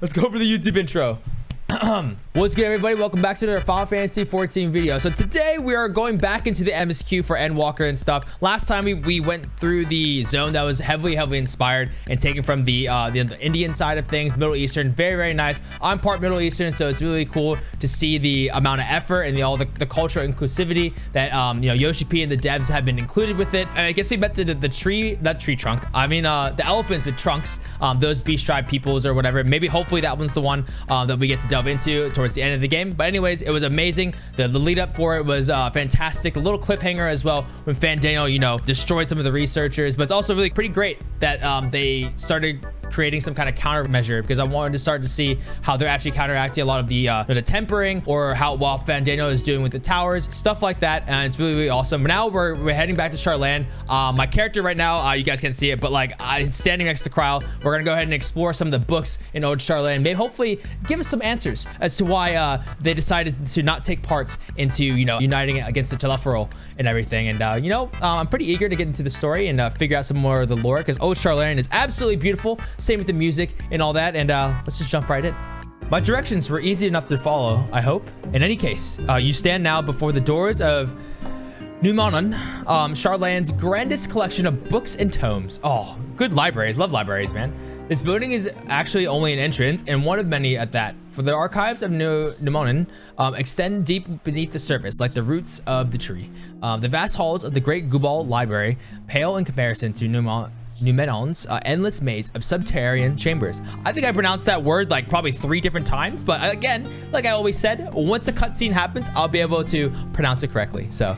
Let's go for the YouTube intro. What's good, everybody? Welcome back to another Final Fantasy 14 video. So today we are going back into the MSQ for Endwalker and stuff. Last time we went through the zone that was heavily inspired and taken from the Indian side of things, Middle Eastern. Very nice. I'm part Middle Eastern, so it's really cool to see the amount of effort and all the cultural inclusivity that Yoshi P and the devs have been included with it. And I guess we met the tree, not tree trunk. I mean the elephants with trunks. Those beast tribe peoples or whatever. Maybe hopefully that one's the one that we get to delve into towards the end of the game. But anyways, it was amazing. The lead up for it was fantastic. A little cliffhanger as well when FFXIV, destroyed some of the researchers. But it's also really pretty great that they started creating some kind of countermeasure, because I wanted to start to see how they're actually counteracting a lot of the tempering, or how well FFXIV is doing with the towers, stuff like that. And it's really awesome. But now we're heading back to Charland. My character right now, you guys can't see it, but like I'm standing next to Cryle. We're gonna go ahead and explore some of the books in Old Charland. Maybe hopefully give us some answers as to why they decided to not take part into uniting against the Teleferal and everything. And I'm pretty eager to get into the story and figure out some more of the lore, because Old Charland is absolutely beautiful. Same with the music and all that. And let's just jump right in. My directions were easy enough to follow, I hope. In any case, you stand now before the doors of Numanon, Charland's grandest collection of books and tomes. Oh, good libraries. Love libraries, man. This building is actually only an entrance, and one of many at that. For the archives of Numanon extend deep beneath the surface, like the roots of the tree. The vast halls of the Great Gubal Library pale in comparison to Numenon's endless maze of subterranean chambers. I think I pronounced that word like probably 3 different times, but again, like I always said, once a cutscene happens, I'll be able to pronounce it correctly. So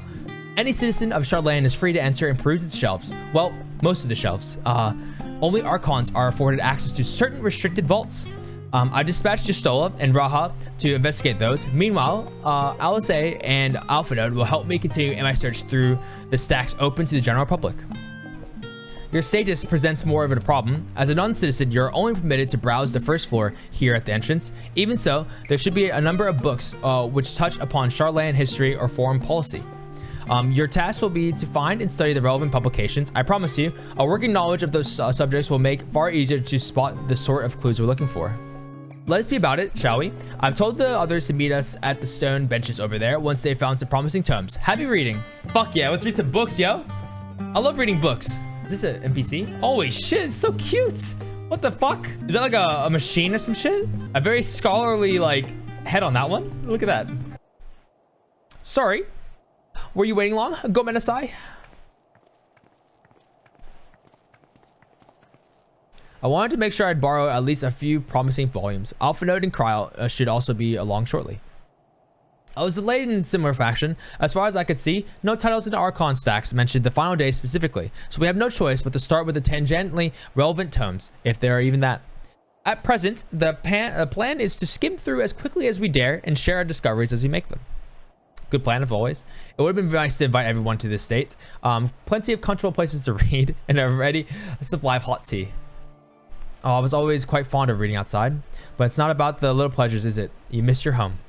any citizen of Charland is free to enter and peruse its shelves. Well, most of the shelves. Only Archons are afforded access to certain restricted vaults. I dispatched Justola and Raha to investigate those. Meanwhile, Alice and Alphinaud will help me continue in my search through the stacks open to the general public. Your status presents more of a problem. As a non-citizen, you're only permitted to browse the first floor here at the entrance. Even so, there should be a number of books which touch upon Charland history or foreign policy. Your task will be to find and study the relevant publications. I promise you, a working knowledge of those subjects will make far easier to spot the sort of clues we're looking for. Let us be about it, shall we? I've told the others to meet us at the stone benches over there once they've found some promising tomes. Happy reading. Fuck yeah, let's read some books, yo. I love reading books. Is this an NPC? Holy shit, it's so cute. What the fuck? Is that like a machine or some shit? A very scholarly like head on that one. Look at that. Sorry. Were you waiting long? Go Menasai. I wanted to make sure I'd borrow at least a few promising volumes. Alphinaud and Cryle should also be along shortly. I was delayed in similar fashion. As far as I could see, no titles in the Archon stacks mentioned the final day specifically, so we have no choice but to start with the tangentially relevant tomes, if there are even that. At present, the plan is to skim through as quickly as we dare and share our discoveries as we make them. Good plan, as always. It would have been nice to invite everyone to this state. Plenty of comfortable places to read and a ready supply of hot tea. Oh, I was always quite fond of reading outside, but it's not about the little pleasures, is it? You miss your home.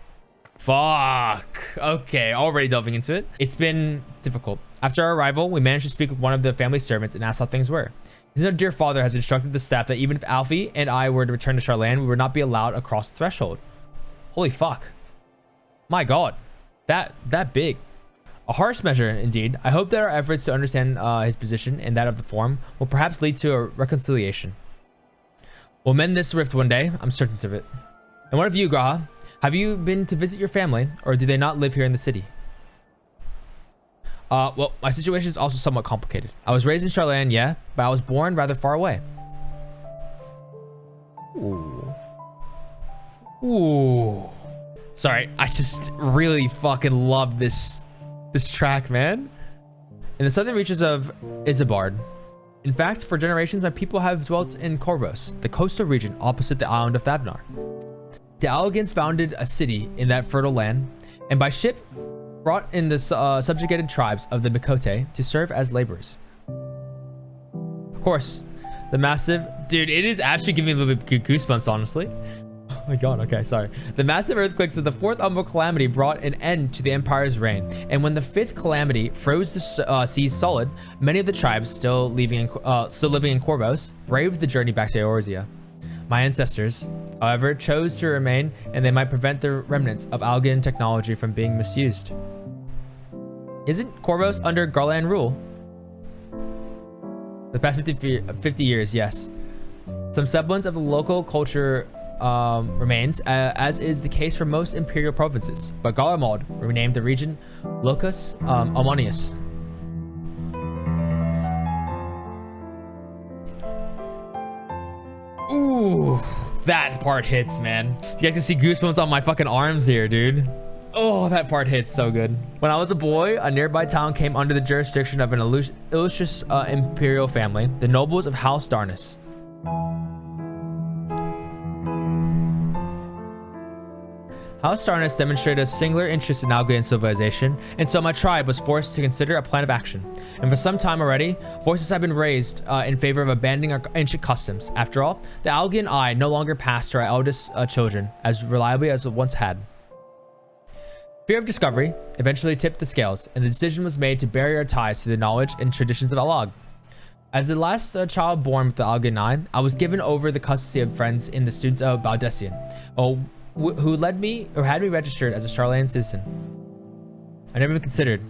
Fuck. Okay, already delving into it. It's been difficult. After our arrival, we managed to speak with one of the family servants and ask how things were. His dear father has instructed the staff that even if Alfie and I were to return to Charland, we would not be allowed across the threshold. Holy fuck. My god. That big. A harsh measure, indeed. I hope that our efforts to understand his position and that of the Forum will perhaps lead to a reconciliation. We'll mend this rift one day. I'm certain of it. And what of you, Graha? Have you been to visit your family, or do they not live here in the city? Well, my situation is also somewhat complicated. I was raised in Charland, yeah, but I was born rather far away. Ooh. Sorry, I just really fucking love this track, man. In the southern reaches of Isabard. In fact, for generations, my people have dwelt in Corvos, the coastal region opposite the island of Thavnar. The Allegans founded a city in that fertile land, and by ship brought in the subjugated tribes of the Mikote to serve as laborers. Of course, the massive... Dude, it is actually giving me a little bit goosebumps, honestly. Oh my god, okay, sorry. The massive earthquakes of the 4th Umbral Calamity brought an end to the Empire's reign, and when the 5th Calamity froze the seas solid, many of the tribes still living in Corvos braved the journey back to Eorzea. My ancestors, however, chose to remain, and they might prevent the remnants of Algan technology from being misused. Isn't Corvos under Garland rule? The past 50 years, yes. Some semblance of the local culture remains, as is the case for most imperial provinces, but Garlemald renamed the region Locus Omnius. Ooh, that part hits, man. You guys can see goosebumps on my fucking arms here, dude. Oh, that part hits so good. When I was a boy, a nearby town came under the jurisdiction of an illustrious imperial family, the nobles of House Darnus. House Darnus demonstrated a singular interest in Algaian civilization, and so my tribe was forced to consider a plan of action. And for some time already, voices have been raised in favor of abandoning our ancient customs. After all, the Algaian eye no longer passed to our eldest children as reliably as it once had. Fear of discovery eventually tipped the scales, and the decision was made to bury our ties to the knowledge and traditions of Alag. As the last child born with the Algaian eye, I was given over the custody of friends in the students of Vsyn, who led me or had me registered as a Charlatan citizen. I never even considered.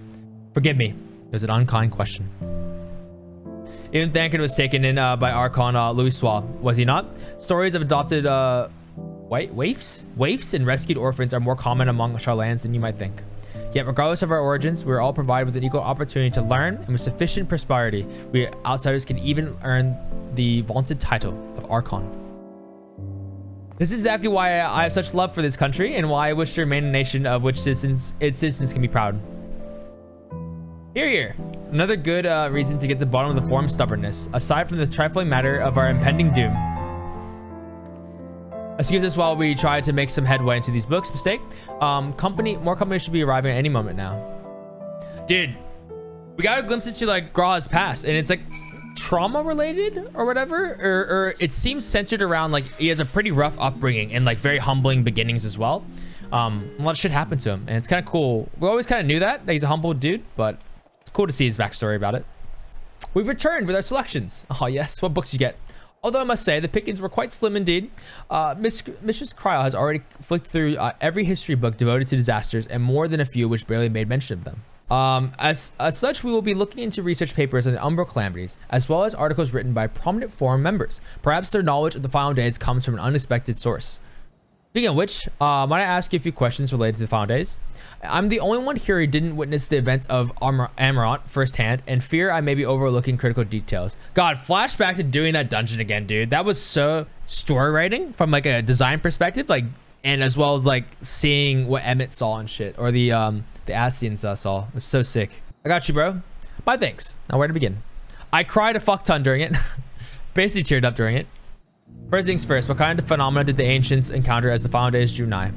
Forgive me. It was an unkind question. Even Thankard was taken in by Archon Louis Sois, was he not? Stories of adopted waifs and rescued orphans are more common among Charlatans than you might think. Yet regardless of our origins, we are all provided with an equal opportunity to learn, and with sufficient prosperity, we outsiders can even earn the vaunted title of Archon. This is exactly why I have such love for this country, and why I wish to remain a nation of which its citizens can be proud. Here. Another good reason to get to the bottom of the form stubbornness, aside from the trifling matter of our impending doom. Excuse us while we try to make some headway into these books. Mistake. More companies should be arriving at any moment now. Dude, we got a glimpse into like Gra's past, and it's like trauma related or whatever, or it seems centered around like he has a pretty rough upbringing and like very humbling beginnings as well. A lot of shit happened to him, and it's kind of cool. We always kind of knew that he's a humble dude, but it's cool to see his backstory about it. We've returned with our selections. Oh yes, what books you get? Although I must say, the pickings were quite slim indeed. Mistress Cryle has already flicked through every history book devoted to disasters, and more than a few which barely made mention of them. As such, we will be looking into research papers on the Umbral calamities, as well as articles written by prominent forum members. Perhaps their knowledge of the final days comes from an unexpected source. Speaking of which, might I ask you a few questions related to the final days? I'm the only one here who didn't witness the events of Amarant firsthand, and fear I may be overlooking critical details. God, flashback to doing that dungeon again, dude. That was so story writing from like a design perspective, like, and as well as like seeing what Emmett saw and shit, or the Asians saw. It was so sick. I got you, bro. Bye, thanks. Now where to begin? I cried a fuck ton during it. Basically teared up during it. First things first, what kind of phenomena did the ancients encounter as the final days drew nigh?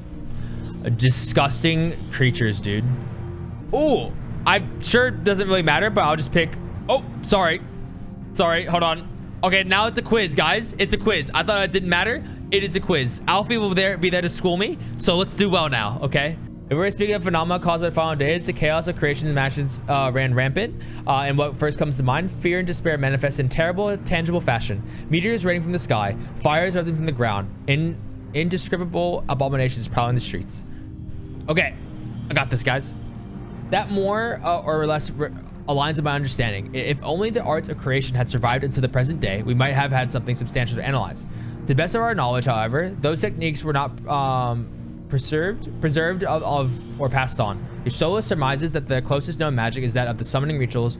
Disgusting creatures, dude. Ooh, I'm sure it doesn't really matter, but I'll just pick. Oh, sorry, hold on. Okay, now it's a quiz, guys. It's a quiz. I thought it didn't matter. It is a quiz. Alfie will be there to school me, so let's do well now, okay? If we're speaking of phenomena caused by the final days, the chaos of creation and matches ran rampant. And what first comes to mind, fear and despair manifest in terrible, tangible fashion. Meteors raining from the sky, fires rising from the ground, indescribable abominations prowling the streets. Okay, I got this, guys. That more or less aligns with my understanding. If only the arts of creation had survived into the present day, we might have had something substantial to analyze. To the best of our knowledge, however, those techniques were not preserved or passed on. Yashola surmises that the closest known magic is that of the summoning rituals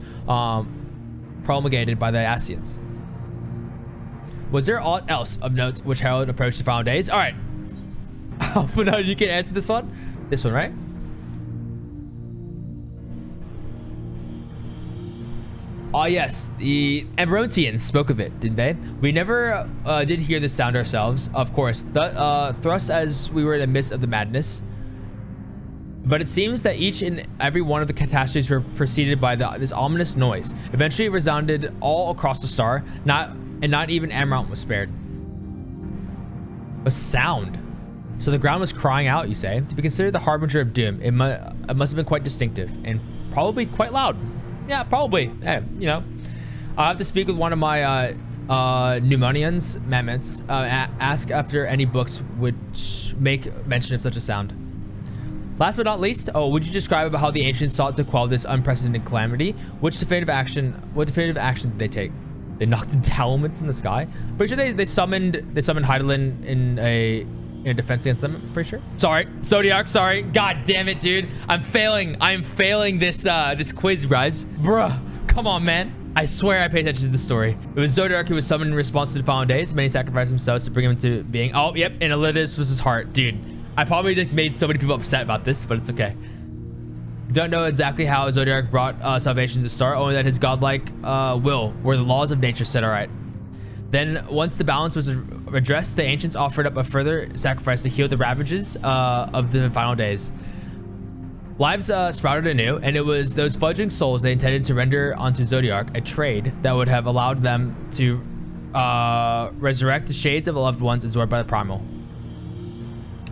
promulgated by the Asians. Was there aught else of note which heralded approach to final days? All right. Alphinaud, you can answer this one. This one, right? Oh yes, the Emerotians spoke of it, didn't they? We never did hear the sound ourselves, of course, thrust as we were in the midst of the madness. But it seems that each and every one of the catastrophes were preceded by this ominous noise. Eventually it resounded all across the star, not even Amarant was spared. A sound. So the ground was crying out, you say? To be considered the harbinger of doom, it must have been quite distinctive, and probably quite loud. Yeah, probably. Hey, you know, I'll have to speak with one of my pneumonians, mammoths. Ask after any books which make mention of such a sound. Last but not least, would you describe about how the ancients sought to quell this unprecedented calamity? What definitive action did they take? They knocked a talisman from the sky. Pretty sure they summoned Hydaelyn in a defense against them. I'm pretty sure. Sorry, Zodiark. Sorry. God damn it, dude. I'm failing this this quiz, guys. Bruh, come on, man. I swear I paid attention to the story. It was Zodiark who was summoned in response to the final days. Many sacrificed themselves to bring him into being. Oh, yep. And Olympus was his heart, dude. I probably just made so many people upset about this, but it's okay. Don't know exactly how Zodiark brought salvation to start, only that his godlike will, where the laws of nature said all right. Then, once the balance was addressed, the ancients offered up a further sacrifice to heal the ravages of the final days. Lives sprouted anew, and it was those fledgling souls they intended to render onto Zodiark a trade that would have allowed them to resurrect the shades of the loved ones absorbed by the primal.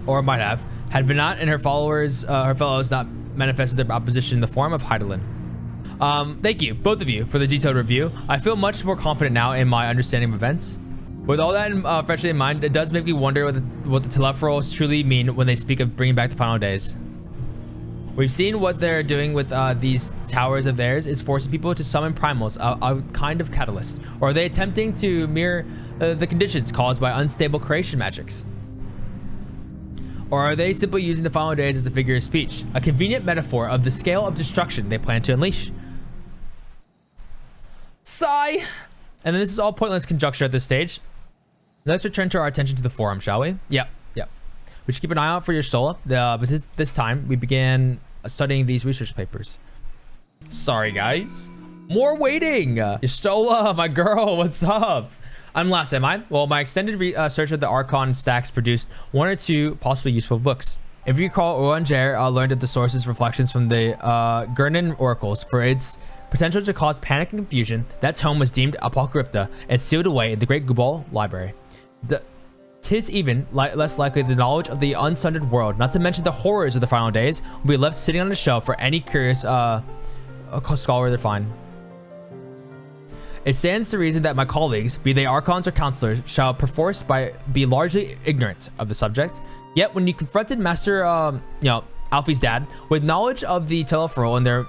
Or might have, had Vsyn and her fellows not manifested their opposition in the form of Hydaelyn. Thank you, both of you, for the detailed review. I feel much more confident now in my understanding of events. With all that freshly in mind, it does make me wonder what the telephoros truly mean when they speak of bringing back the final days. We've seen what they're doing with these towers of theirs is forcing people to summon primals, a kind of catalyst. Or are they attempting to mirror the conditions caused by unstable creation magics? Or are they simply using the final days as a figure of speech, a convenient metaphor of the scale of destruction they plan to unleash? Sigh. And then this is all pointless conjecture at this stage. Let's return to our attention to the forum, shall we? Yep. We should keep an eye out for your Stola, but this time we began studying these research papers. Sorry, guys. More waiting. Stola, my girl, what's up? I'm last, am I? Well, my extended search of the Archon stacks produced one or two possibly useful books. If you recall, Oranger learned of the source's reflections from the Gurnan oracles for its potential to cause panic and confusion. That tome was deemed Apocalypta and sealed away in the Great Gubal Library. Tis even less likely the knowledge of the unsundered world, not to mention the horrors of the final days, will be left sitting on the shelf for any curious scholar to find. It stands to reason that my colleagues, be they archons or counselors, shall perforce be largely ignorant of the subject. Yet when you confronted Master, Alfie's dad, with knowledge of the Telephorol and their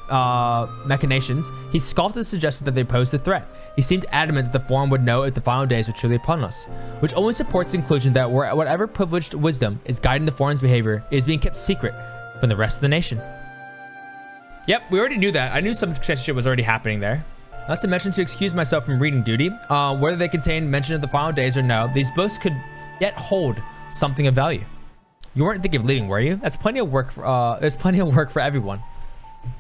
machinations, he scoffed and suggested that they posed a threat. He seemed adamant that the forum would know if the final days were truly upon us, which only supports the conclusion that whatever privileged wisdom is guiding the forum's behavior is being kept secret from the rest of the nation. Yep, we already knew that. I knew some shit was already happening there. Not to mention, to excuse myself from reading duty, whether they contain mention of the final days or no, these books could yet hold something of value. You weren't thinking of leaving, were you? That's plenty of work for, there's plenty of work for everyone.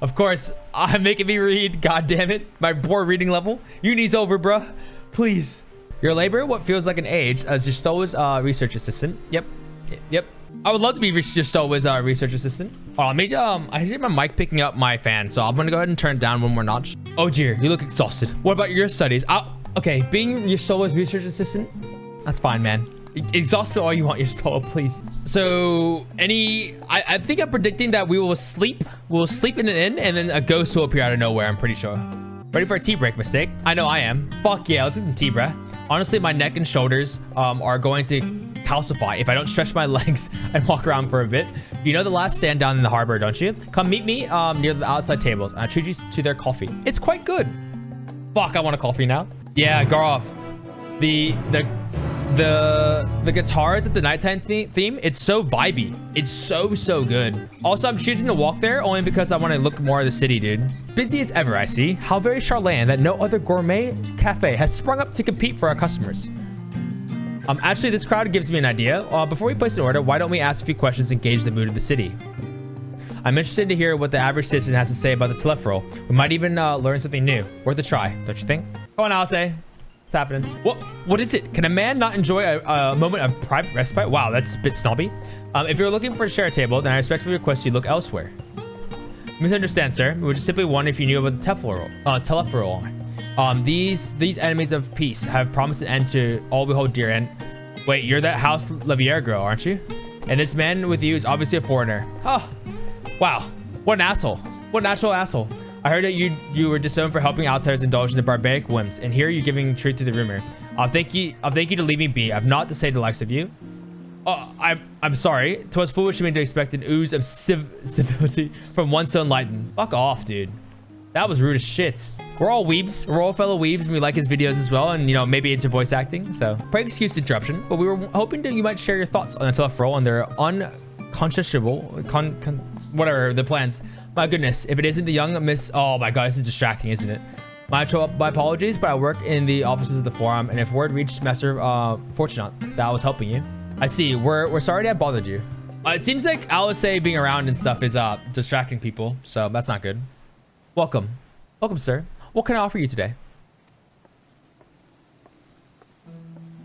Of course, I'm making me read, god damn it. My poor reading level. Uni's over, bruh. Please. Your labor, what feels like an age, as Justoa's research assistant. Yep. I would love to be Justoa's research assistant. I hear my mic picking up my fan, so I'm gonna go ahead and turn it down one more notch. Oh dear, you look exhausted. What about your studies? Okay, being Justoa's research assistant, that's fine, man. Exhaust all you want, Justoa, please. So I think I'm predicting that we'll sleep in an inn and then a ghost will appear out of nowhere, I'm pretty sure. Ready for a tea break, Mistake? I know I am. Fuck yeah, let's get some tea, bruh. Honestly, my neck and shoulders are going to calcify if I don't stretch my legs and walk around for a bit. You know the last stand down in the harbor, don't you? Come meet me near the outside tables and I'll treat you to their coffee. It's quite good. Fuck, I want a coffee now. Yeah, Garoff. The guitars at the nighttime theme, it's so vibey. It's so good. Also, I'm choosing to walk there only because I want to look more of the city, dude. Busy as ever, I see. How very charlatan that no other gourmet cafe has sprung up to compete for our customers. Actually, this crowd gives me an idea. Before we place an order, why don't we ask a few questions and gauge the mood of the city? I'm interested to hear what the average citizen has to say about the Telephorol. We might even learn something new. Worth a try, don't you think? Come on, Alse. What's happening? What is it? Can a man not enjoy a moment of private respite? Wow, that's a bit snobby. If you're looking for a share table, then I respectfully request you look elsewhere. Misunderstand, sir. We were just simply wondering if you knew about the Telephorol. These enemies of peace have promised an end to all we hold dear. And wait, you're that House Lavier girl, aren't you? And this man with you is obviously a foreigner. Oh, wow. What an asshole. What an actual asshole. I heard that you were disowned for helping outsiders indulge in the barbaric whims, and here you're giving truth to the rumor. I'll thank you to leave me be. I've not to say the likes of you. I'm sorry. 'Twas foolish of me to expect an ooze of civility from one so enlightened. Fuck off, dude. That was rude as shit. We're all weebs. We're all fellow weebs, and we like his videos as well, and, you know, maybe into voice acting. So, pray excuse the interruption, but we were hoping that you might share your thoughts on the tough role and their unconscionable, whatever, the plans. My goodness, if it isn't the young Miss... Oh my god, this is distracting, isn't it? My apologies, but I work in the offices of the forum, and if word reached Master Fourchenault that I was helping you. I see. We're sorry to have bothered you. It seems like Alice being around and stuff is distracting people, so that's not good. Welcome. Welcome, sir. What can I offer you today?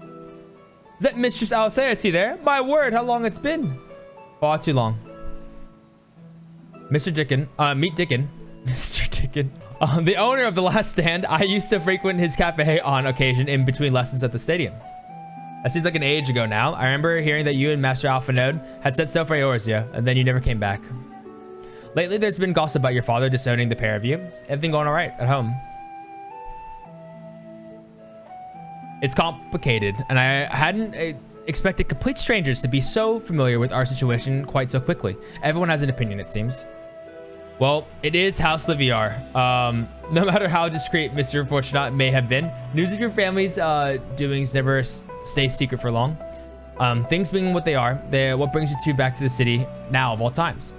Is that Mistress Alice I see there? My word, how long it's been? Far too long. Mr. Dickon, meet Dickon. Mr. Dickon. The owner of the Last Stand. I used to frequent his cafe on occasion in between lessons at the stadium. That seems like an age ago now. I remember hearing that you and Master Alphinaud had set sail for Eorzea, and then you never came back. Lately, there's been gossip about your father disowning the pair of you. Everything going all right at home? It's complicated, and I hadn't expected complete strangers to be so familiar with our situation quite so quickly. Everyone has an opinion, it seems. Well, it is House Liviar. No matter how discreet Mr. Fourchenault may have been, news of your family's doings never stays secret for long. Things being what they are, what brings you two back to the city now of all times?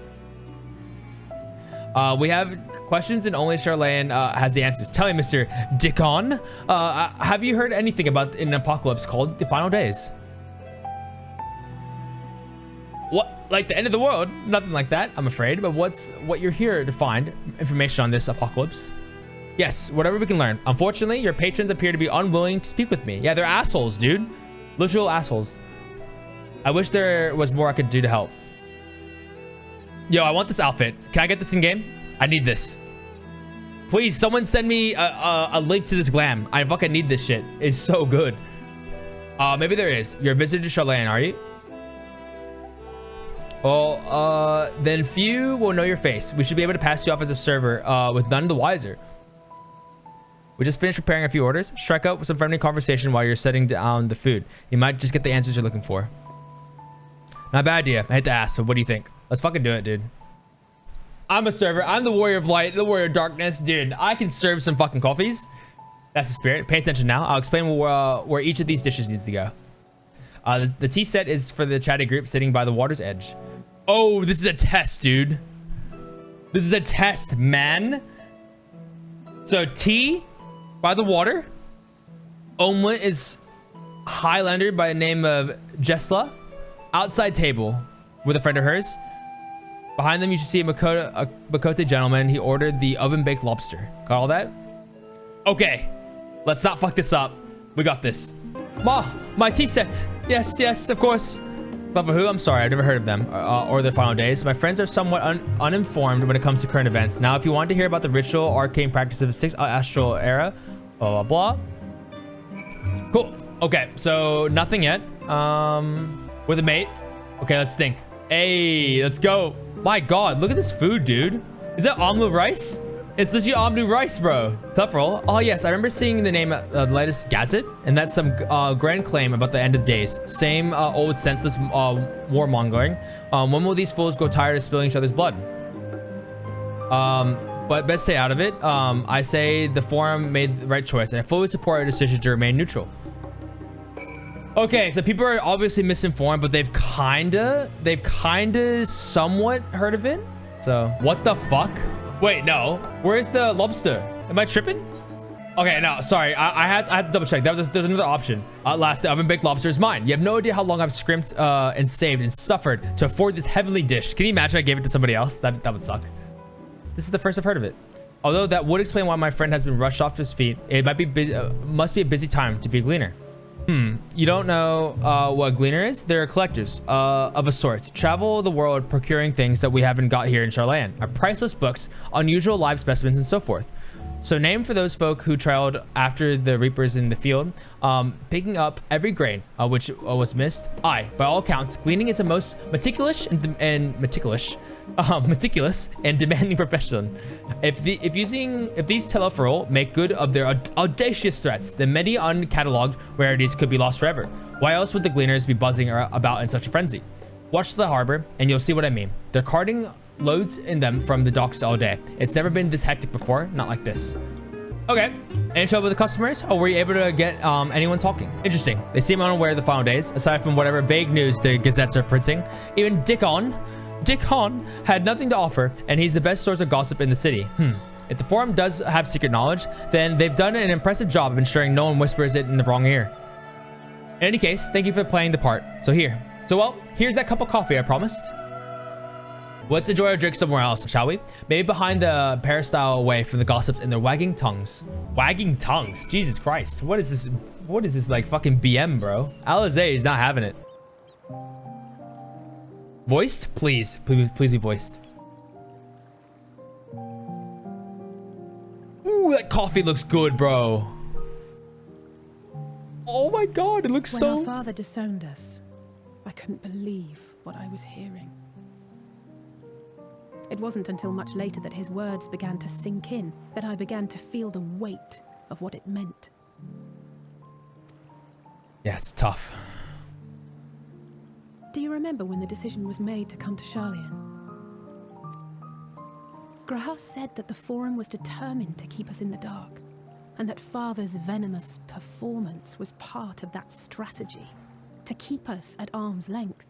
We have questions and only Charlene has the answers. Tell me, Mr. Dickon, have you heard anything about an apocalypse called the Final Days? What? Like the end of the world? Nothing like that, I'm afraid. But what you're here to find information on this apocalypse? Yes, whatever we can learn. Unfortunately, your patrons appear to be unwilling to speak with me. Yeah, they're assholes, dude. Literal assholes. I wish there was more I could do to help. Yo, I want this outfit. Can I get this in game? I need this. Please, someone send me a link to this glam. I fucking need this shit. It's so good. Maybe there is. You're a visitor to Charlene, are you? Well, then few will know your face. We should be able to pass you off as a server with none the wiser. We just finished preparing a few orders. Strike up with some friendly conversation while you're setting down the food. You might just get the answers you're looking for. Not a bad idea. I hate to ask, so what do you think? Let's fucking do it, dude. I'm a server. I'm the warrior of light, the warrior of darkness. Dude, I can serve some fucking coffees. That's the spirit. Pay attention now. I'll explain where each of these dishes needs to go. The tea set is for the chatty group sitting by the water's edge. Oh, this is a test, dude. This is a test, man. So tea by the water. Omelet is Highlander by the name of Jesla. Outside table with a friend of hers. Behind them, you should see a Makote gentleman. He ordered the oven-baked lobster. Got all that? Okay. Let's not fuck this up. We got this. Ma, my tea set. Yes, yes, of course. But for who? I'm sorry, I've never heard of them or their final days. My friends are somewhat uninformed when it comes to current events. Now, if you want to hear about the ritual arcane practice of the 6th astral era, blah, blah, blah. Cool. Okay, so nothing yet. With a mate. Okay, let's think. Hey, let's go. My God, look at this food, dude. Is that omelet rice? It's legit omelet rice, bro. Tough roll. Oh, yes, I remember seeing the name the latest Gazette, and that's some grand claim about the end of days. Same old senseless warmongering. When will these fools grow tired of spilling each other's blood? But best stay out of it. I say the forum made the right choice, and I fully support our decision to remain neutral. Okay, so people are obviously misinformed, but they've kinda somewhat heard of it. So what the fuck? Wait, no. Where's the lobster? Am I tripping? Okay, no, sorry. I had to double check. There's another option. Last, the oven-baked lobster is mine. You have no idea how long I've scrimped and saved and suffered to afford this heavenly dish. Can you imagine I gave it to somebody else? That would suck. This is the first I've heard of it. Although that would explain why my friend has been rushed off his feet. It might be must be a busy time to be a gleaner. You don't know what a gleaner is? They're collectors of a sort. Travel the world procuring things that we haven't got here in Charlene. Our priceless books, unusual live specimens, and so forth. So name for those folk who trailed after the reapers in the field, picking up every grain which was missed. By all accounts, gleaning is the most meticulous and demanding profession. If these Telefrol make good of their audacious threats, then many uncatalogued rarities could be lost forever. Why else would the gleaners be buzzing about in such a frenzy? Watch the harbor and you'll see what I mean. They're carting loads in them from the docks all day. It's never been this hectic before, not like this. Okay, any trouble with the customers? Or were you able to get anyone talking? Interesting. They seem unaware of the final days, aside from whatever vague news the gazettes are printing. Even Dick Hahn had nothing to offer, and he's the best source of gossip in the city. If the forum does have secret knowledge, then they've done an impressive job of ensuring no one whispers it in the wrong ear. In any case, thank you for playing the part. Well, here's that cup of coffee I promised. Let's enjoy our drink somewhere else, shall we? Maybe behind the peristyle away from the gossips and their wagging tongues. Wagging tongues? Jesus Christ. What is this? What is this, like fucking BM, bro? Alizé is not having it. Voiced? Please be voiced. Ooh, that coffee looks good, bro. Oh my God, it looks so... When our father disowned us, I couldn't believe what I was hearing. It wasn't until much later that his words began to sink in, that I began to feel the weight of what it meant. Yeah, it's tough. Do you remember when the decision was made to come to Hydaelyn? Graham said that the Forum was determined to keep us in the dark, and that Father's venomous performance was part of that strategy, to keep us at arm's length.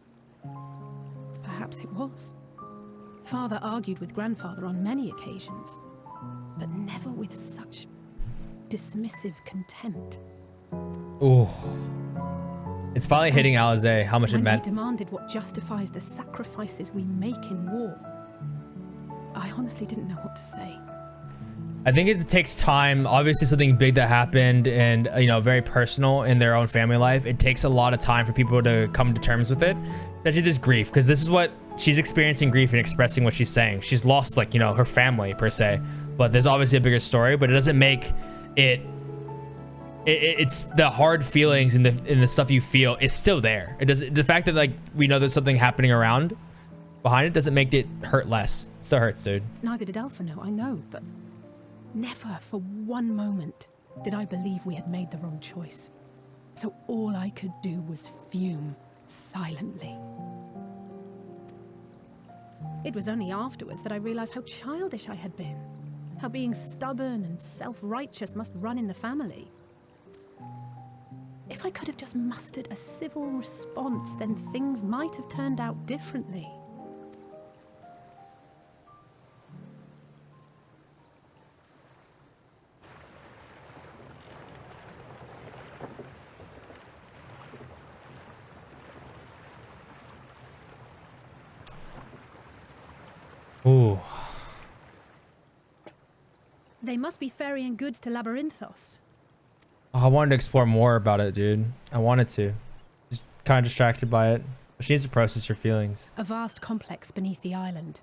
Perhaps it was. Father argued with Grandfather on many occasions, but never with such dismissive contempt. Ooh. It's finally hitting Alizé how much it meant. When he demanded what justifies the sacrifices we make in war, I honestly didn't know what to say. I think it takes time. Obviously something big that happened and, you know, very personal in their own family life. It takes a lot of time for people to come to terms with it. Especially this grief, because this is what she's experiencing, grief and expressing what she's saying. She's lost, like, you know, her family per se, but there's obviously a bigger story, but it doesn't make it it's the hard feelings and the stuff you feel is still there. It doesn't, the fact that, like, we know there's something happening around behind it doesn't make it hurt less. It still hurts, dude. Neither did Alphinaud, I know, but never for one moment did I believe we had made the wrong choice. So all I could do was fume silently. It was only afterwards that I realized how childish I had been, how being stubborn and self-righteous must run in the family. If I could have just mustered a civil response, then things might have turned out differently. Ooh. They must be ferrying goods to Labyrinthos. Oh, I wanted to explore more about it, dude. I wanted to. Just kind of distracted by it. She needs to process her feelings. A vast complex beneath the island.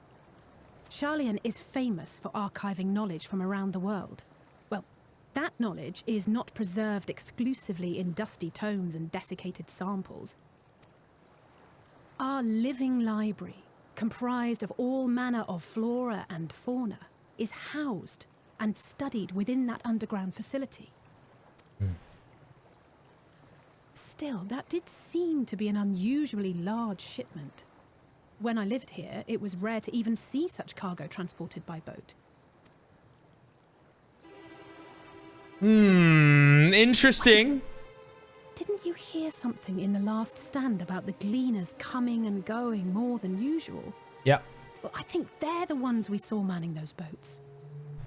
Hydaelyn is famous for archiving knowledge from around the world. Well, that knowledge is not preserved exclusively in dusty tomes and desiccated samples. Our living library, comprised of all manner of flora and fauna, is housed and studied within that underground facility. Still, that did seem to be an unusually large shipment. When I lived here, it was rare to even see such cargo transported by boat. Interesting. Didn't you hear something in the last stand about the gleaners coming and going more than usual? Yeah. Well, I think they're the ones we saw manning those boats.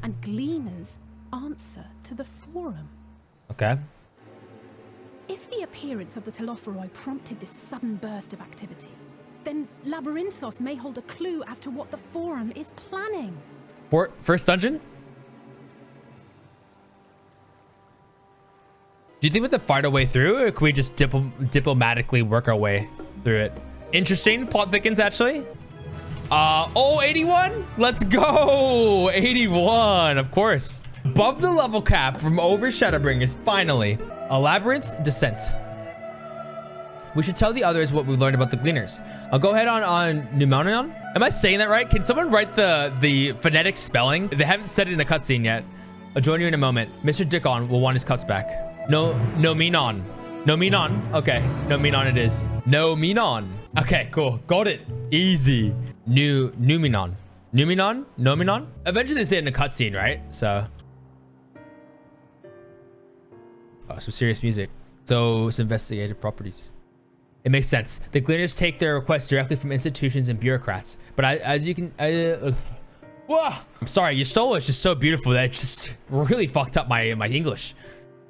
And gleaners answer to the Forum. Okay. If the appearance of the Telefroi prompted this sudden burst of activity, then Labyrinthos may hold a clue as to what the Forum is planning. First dungeon? Do you think we have to fight our way through, or can we just diplomatically work our way through it? Interesting. Plot thickens, actually. Oh, 81? Let's go. 81, of course. Above the level cap from over Shadowbringers, finally. A labyrinth descent. We should tell the others what we've learned about the Gleaners. I'll go ahead on Numenion. Am I saying that right? Can someone write the phonetic spelling? They haven't said it in a cutscene yet. I'll join you in a moment. Mr. Dickon will want his cuts back. No Menon. No Menon. Okay. No Menon it is. No Menon. Okay, cool. Got it. Easy. Numenon. Numenon? Nomenon? Eventually they say it in a cutscene, right? So. Oh, some serious music. So it's investigative properties. It makes sense. The Gleaners take their requests directly from institutions and bureaucrats. But as you can... whoa! I'm sorry, your stolo is just so beautiful that it just really fucked up my English.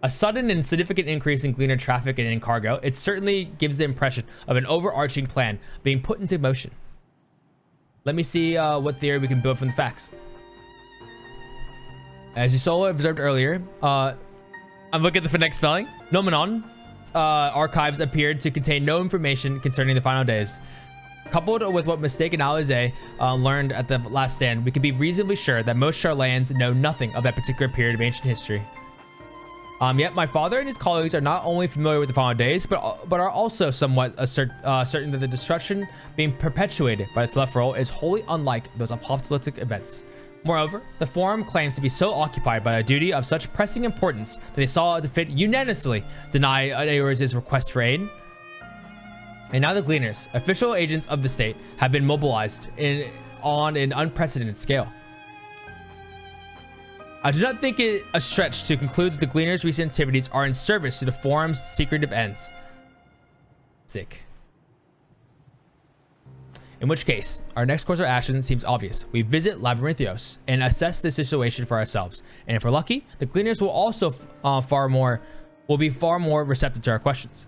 A sudden and significant increase in Gleaner traffic and in cargo, it certainly gives the impression of an overarching plan being put into motion. Let me see what theory we can build from the facts. As you solo observed earlier, I'm looking at the phonetic spelling. Nomenon archives appeared to contain no information concerning the final days. Coupled with what Mistakekun learned at the last stand, we can be reasonably sure that most Charlayans know nothing of that particular period of ancient history. Yet my father and his colleagues are not only familiar with the final days, but are also somewhat certain that the destruction being perpetuated by its left role is wholly unlike those apocalyptic events. Moreover, the Forum claims to be so occupied by a duty of such pressing importance that they saw it fit unanimously deny Aor's request for aid. And now the Gleaners, official agents of the state, have been mobilized on an unprecedented scale. I do not think it a stretch to conclude that the Gleaners' recent activities are in service to the Forum's secretive ends. Sick. In which case, our next course of action seems obvious. We visit Labyrinthios and assess the situation for ourselves. And if we're lucky, the Gleaners will also be far more receptive to our questions.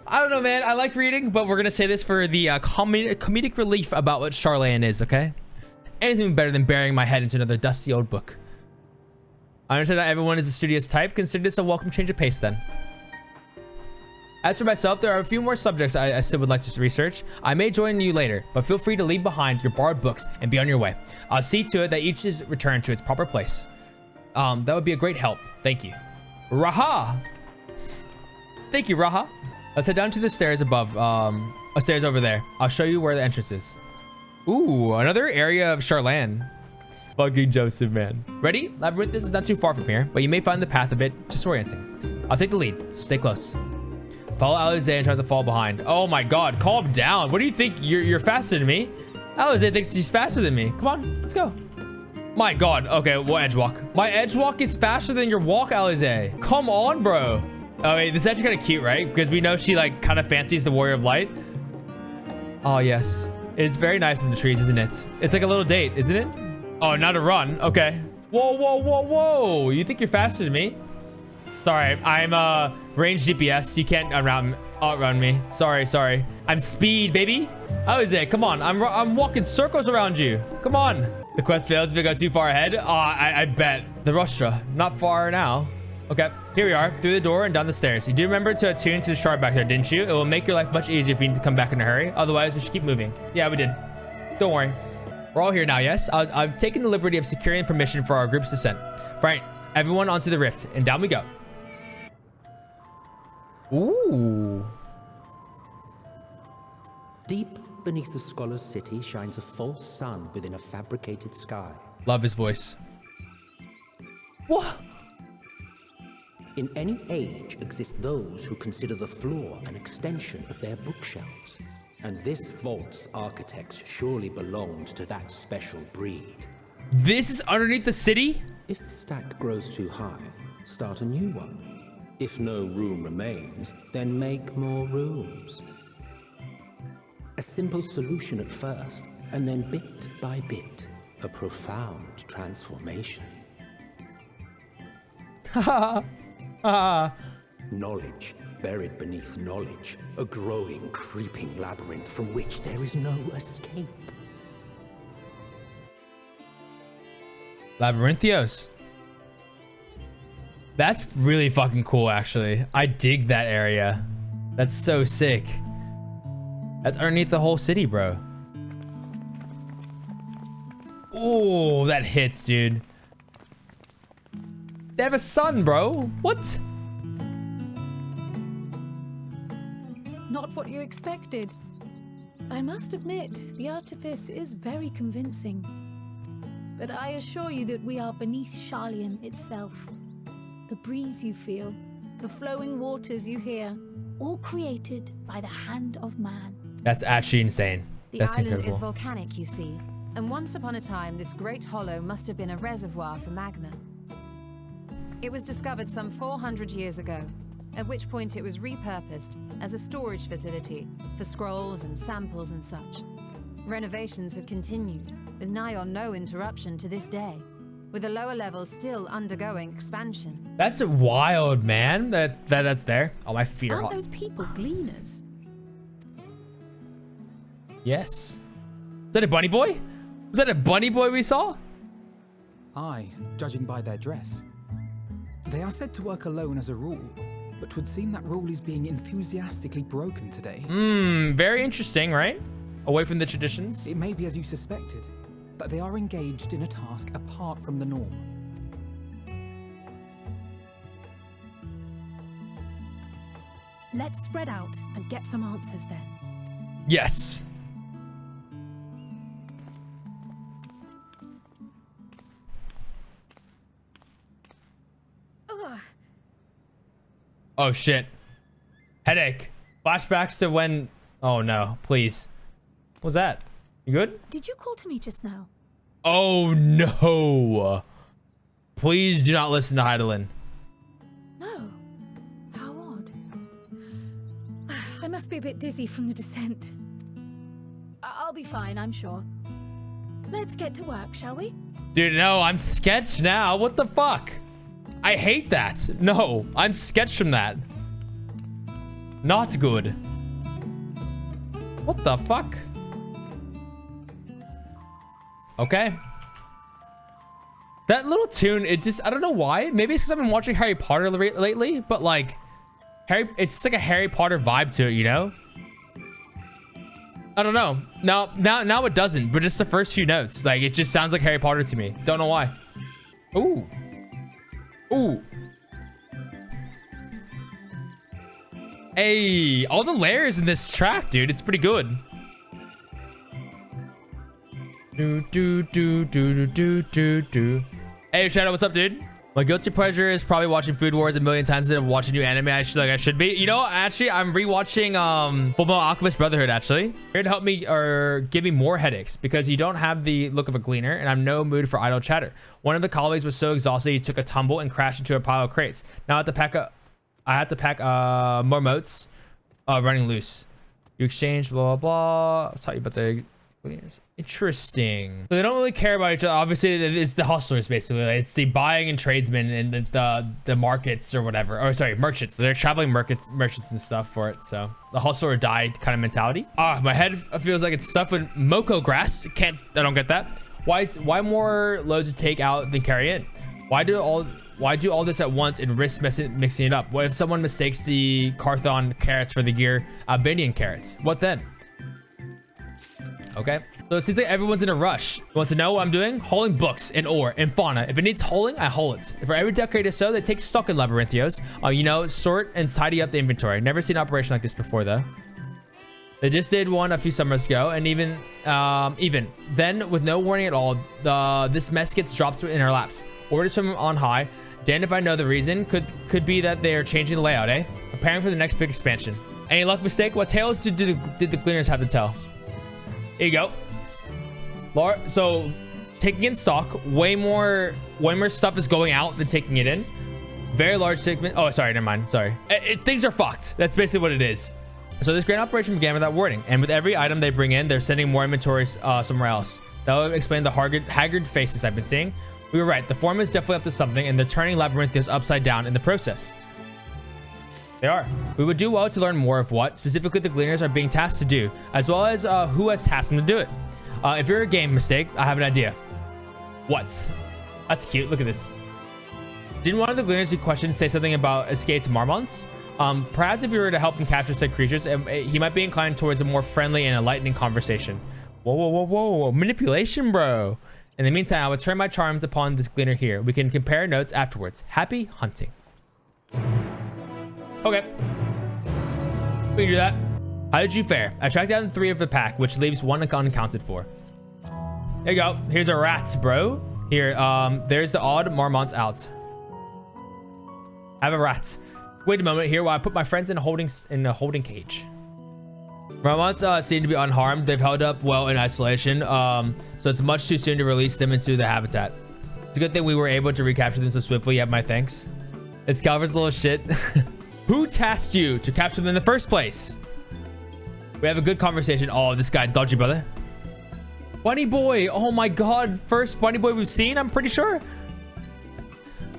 I don't know, man. I like reading, but we're gonna say this for the comedic relief about what Charlayan is, okay? Anything better than burying my head into another dusty old book. I understand that everyone is a studious type. Consider this a welcome change of pace then. As for myself, there are a few more subjects I still would like to research. I may join you later, but feel free to leave behind your borrowed books and be on your way. I'll see to it that each is returned to its proper place. That would be a great help. Thank you. Raha! Thank you, Raha. Let's head down to the stairs above, stairs over there. I'll show you where the entrance is. Ooh, another area of Charlan. Fucking Joseph, man. Ready? Labyrinth, this is not too far from here, but you may find the path a bit disorienting. I'll take the lead, so stay close. Follow Alize and try to fall behind. Oh my god, calm down. What do you think? You're faster than me? Alize thinks she's faster than me. Come on, let's go. My god. Okay, we'll edge walk. My edge walk is faster than your walk, Alize. Come on, bro. Oh wait, this is actually kind of cute, right? Because we know she like kind of fancies the Warrior of Light. Oh yes. It's very nice in the trees, isn't it? It's like a little date, isn't it? Oh, not a run. Okay. Whoa, whoa, whoa, whoa. You think you're faster than me? Sorry, I'm range GPS. You can't outrun me. Sorry. I'm speed, baby. How is it? Come on. I'm walking circles around you. Come on. The quest fails if you go too far ahead. Oh, I bet. The Rustra. Not far now. Okay, here we are. Through the door and down the stairs. You do remember to attune to the shard back there, didn't you? It will make your life much easier if you need to come back in a hurry. Otherwise, we should keep moving. Yeah, we did. Don't worry. We're all here now, yes? I've taken the liberty of securing permission for our group's descent. Right, everyone onto the rift, and down we go. Ooh. Deep beneath the scholar's city shines a false sun within a fabricated sky. Love his voice. What? In any age exist those who consider the floor an extension of their bookshelves. And this vault's architects surely belonged to that special breed. This is underneath the city? If the stack grows too high, start a new one. If no room remains, then make more rooms. A simple solution at first, and then bit by bit, a profound transformation. Ha ha. Knowledge buried beneath knowledge, a growing, creeping labyrinth from which there is no escape. Labyrinthios. That's really fucking cool, actually. I dig that area. That's so sick. That's underneath the whole city, bro. Ooh, that hits, dude. They have a son, bro. What? Not what you expected. I must admit, the artifice is very convincing. But I assure you that we are beneath Sharlayan itself. The breeze you feel, the flowing waters you hear, all created by the hand of man. That's actually insane. The That's island incredible. is volcanic, you see. And once upon a time, this great hollow must have been a reservoir for magma. It was discovered some 400 years ago, at which point it was repurposed as a storage facility for scrolls and samples and such. Renovations have continued, with nigh on no interruption to this day, with the lower levels still undergoing expansion. That's wild, man. That's there. Oh, my feet are Aren't hot. those people gleaners? Yes. Is that a bunny boy? Was that a bunny boy we saw? Aye, judging by their dress. They are said to work alone as a rule, but 'twould seem that rule is being enthusiastically broken today. Very interesting, right? Away from the traditions. It may be as you suspected, that they are engaged in a task apart from the norm. Let's spread out and get some answers then. Yes. Ugh. Oh, shit. Headache. Flashbacks to when... Oh, no. Please. What was that? You good? Did you call to me just now? Oh, no. Please do not listen to Hydaelyn. No. How odd. I must be a bit dizzy from the descent. I'll be fine, I'm sure. Let's get to work, shall we? Dude, no. I'm sketched now. What the fuck? I hate that. No. I'm sketched from that. Not good. What the fuck? Okay. That little tune, it just, I don't know why. Maybe it's because I've been watching Harry Potter lately, but like, it's just like a Harry Potter vibe to it, you know? I don't know. Now it doesn't, but just the first few notes. Like, it just sounds like Harry Potter to me. Don't know why. Ooh. Ooh. Hey, all the layers in this track, dude. It's pretty good. Hey, Shadow, what's up, dude? My guilty pleasure is probably watching Food Wars a million times instead of watching new anime. I should be. You know, actually, I'm rewatching Fullmetal Alchemist Brotherhood. Actually, here to help me or give me more headaches because you don't have the look of a gleaner, and I'm no mood for idle chatter. One of the colleagues was so exhausted he took a tumble and crashed into a pile of crates. Now I have to pack more motes running loose. You exchange blah blah. I'll tell you about the cleaners. Interesting. So they don't really care about each other. Obviously, it's the hustlers basically. It's the buying and tradesmen and the markets or whatever. Or sorry, merchants. They're traveling merchants and stuff for it. So the hustle or die kind of mentality. Ah, my head feels like it's stuffed with moko grass. I don't get that. Why more loads to take out than carry in? Why do all this at once and risk mixing it up? What if someone mistakes the Carthon carrots for the gear Albanian carrots? What then? Okay, so it seems like everyone's in a rush. You want to know what I'm doing? Hauling books and ore and fauna. If it needs hauling, I haul it. For every decorator or so, they take stock in Labyrinthios. You know, sort and tidy up the inventory. Never seen an operation like this before, though. They just did one a few summers ago, and even then, with no warning at all, this mess gets dropped in our laps. Orders from on high. Damned if I know the reason. Could be that they are changing the layout, eh? Preparing for the next big expansion. Any luck, mistake? What tales did the cleaners have to tell? Here you go. So taking in stock, way more stuff is going out than taking it in. Very large segment. Oh, sorry, never mind. Sorry. Things are fucked. That's basically what it is. So this grand operation began without warning, and with every item they bring in, they're sending more inventories somewhere else. That will explain the haggard faces I've been seeing. We were right. The form is definitely up to something, and they're turning Labyrinthios upside down in the process. They are. We would do well to learn more of what specifically the Gleaners are being tasked to do, as well as who has tasked them to do it. If you're a game mistake, I have an idea. What? That's cute. Look at this. Didn't one of the Gleaners who questioned say something about escaped marmons? Perhaps if you were to help him capture said creatures, he might be inclined towards a more friendly and enlightening conversation. Whoa. Manipulation, bro. In the meantime, I will turn my charms upon this gleaner here. We can compare notes afterwards. Happy hunting. Okay. We can do that. How did you fare? I tracked down 3 of the pack, which leaves 1 unaccounted for. There you go. Here's a rat, bro. Here, there's the odd marmots out. I have a rat. Wait a moment here while I put my friends in a holding cage. Marmots seem to be unharmed. They've held up well in isolation, so it's much too soon to release them into the habitat. It's a good thing we were able to recapture them so swiftly. You have my thanks. It's Calver's little shit. Who tasked you to capture them in the first place? We have a good conversation. Oh, this guy, dodgy brother. Bunny boy. Oh my god. First bunny boy we've seen, I'm pretty sure.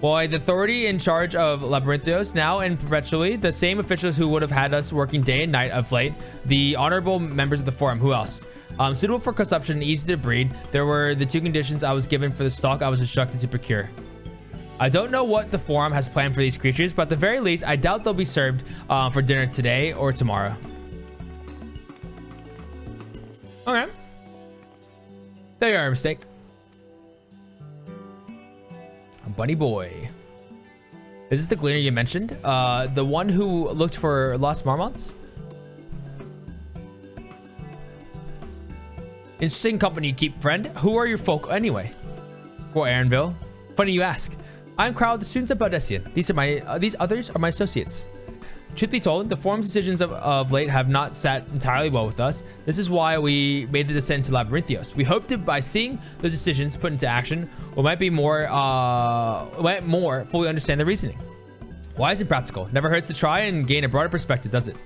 Well, the authority in charge of Labyrinthios now and perpetually, the same officials who would have had us working day and night of late, the honorable members of the forum. Who else? Suitable for consumption and easy to breed. There were the 2 conditions I was given for the stock I was instructed to procure. I don't know what the forum has planned for these creatures, but at the very least, I doubt they'll be served for dinner today or tomorrow. Okay. There you are, mistake. Bunny boy. Is this the gleaner you mentioned? The one who looked for lost marmots? Interesting company you keep, friend. Who are your folk anyway? For Aaronville. Funny you ask. I'm Crowd, the students of Baldessian. These others are my associates. Truth be told, the forum's decisions of late have not sat entirely well with us. This is why we made the descent to Labyrinthios. We hope to, by seeing those decisions put into action, we might more fully understand the reasoning. Wise and practical. Never hurts to try and gain a broader perspective, does it?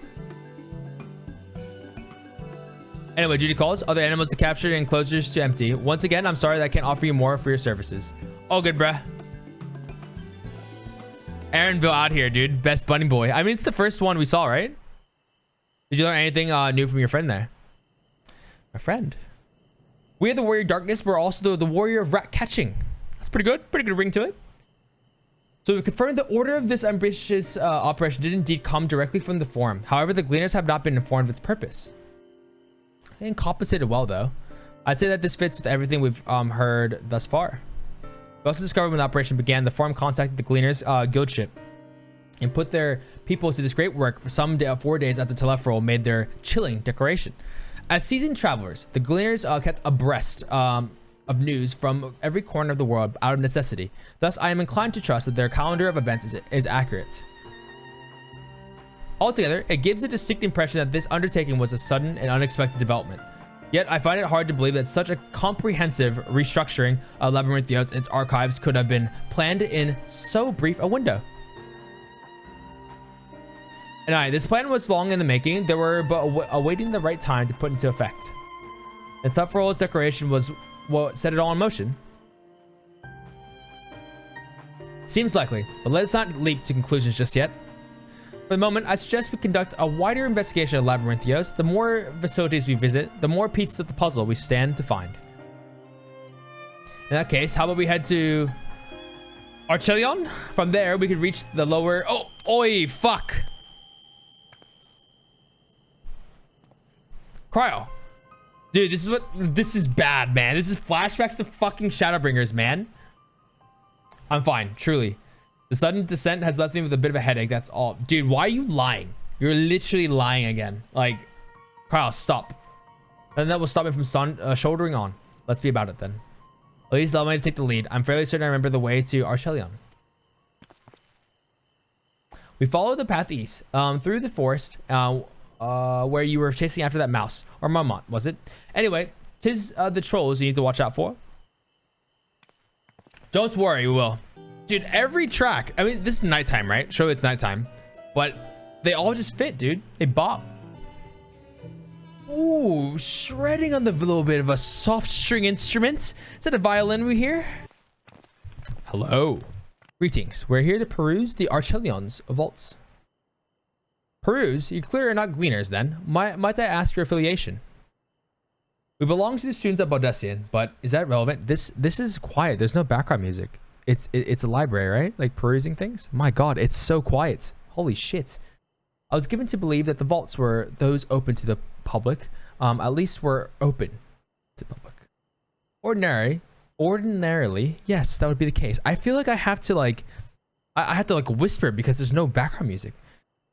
Anyway, duty calls. Other animals to capture and enclosures to empty. Once again, I'm sorry that I can't offer you more for your services. All good, bruh. Aaronville out here, dude. Best bunny boy. I mean, it's the first one we saw, right? Did you learn anything new from your friend there? My friend. We are the warrior of darkness, but we're also the warrior of rat catching. That's pretty good. Pretty good ring to it. So we've confirmed the order of this ambitious operation did indeed come directly from the forum. However, the gleaners have not been informed of its purpose. I think compensated well, though. I'd say that this fits with everything we've heard thus far. We also discovered when the operation began, the forum contacted the Gleaners guild ship and put their people to this great work for 4 days after Telefrol made their chilling declaration. As seasoned travelers, the Gleaners kept abreast of news from every corner of the world out of necessity. Thus, I am inclined to trust that their calendar of events is accurate. Altogether, it gives a distinct impression that this undertaking was a sudden and unexpected development. Yet, I find it hard to believe that such a comprehensive restructuring of Labyrinthios and its archives could have been planned in so brief a window. And this plan was long in the making. They were but awaiting the right time to put into effect. And Telefrol's declaration was what set it all in motion. Seems likely, but let us not leap to conclusions just yet. For the moment, I suggest we conduct a wider investigation of Labyrinthios. The more facilities we visit, the more pieces of the puzzle we stand to find. In that case, how about we head to Archelion? From there, we could reach the lower... Oh, oi, fuck. Cryo. Dude, this is bad, man. This is flashbacks to fucking Shadowbringers, man. I'm fine, truly. The sudden descent has left me with a bit of a headache, that's all. Dude, why are you lying? You're literally lying again. Like, Kyle, stop. And that will stop me from shouldering on. Let's be about it then. At least allow me to take the lead. I'm fairly certain I remember the way to Archelion. We follow the path east, through the forest, where you were chasing after that mouse. Or marmot, was it? Anyway, 'tis the trolls you need to watch out for. Don't worry, we will. Dude, every track, I mean, this is nighttime, right? Sure, it's nighttime, but they all just fit, dude. They bop. Ooh, shredding on the little bit of a soft string instrument. Is that a violin we hear? Hello. Greetings. We're here to peruse the Archelion's vaults. Peruse? You clearly are not gleaners then. Might I ask your affiliation? We belong to the students of Baldessian, but is that relevant? This is quiet. There's no background music. It's a library, right? Like perusing things. My God, it's so quiet. Holy shit. I was given to believe that the vaults were those open to the public. At least were open to the public. Ordinary, Ordinarily, yes, that would be the case. I feel like I have to like, I have to like whisper because there's no background music.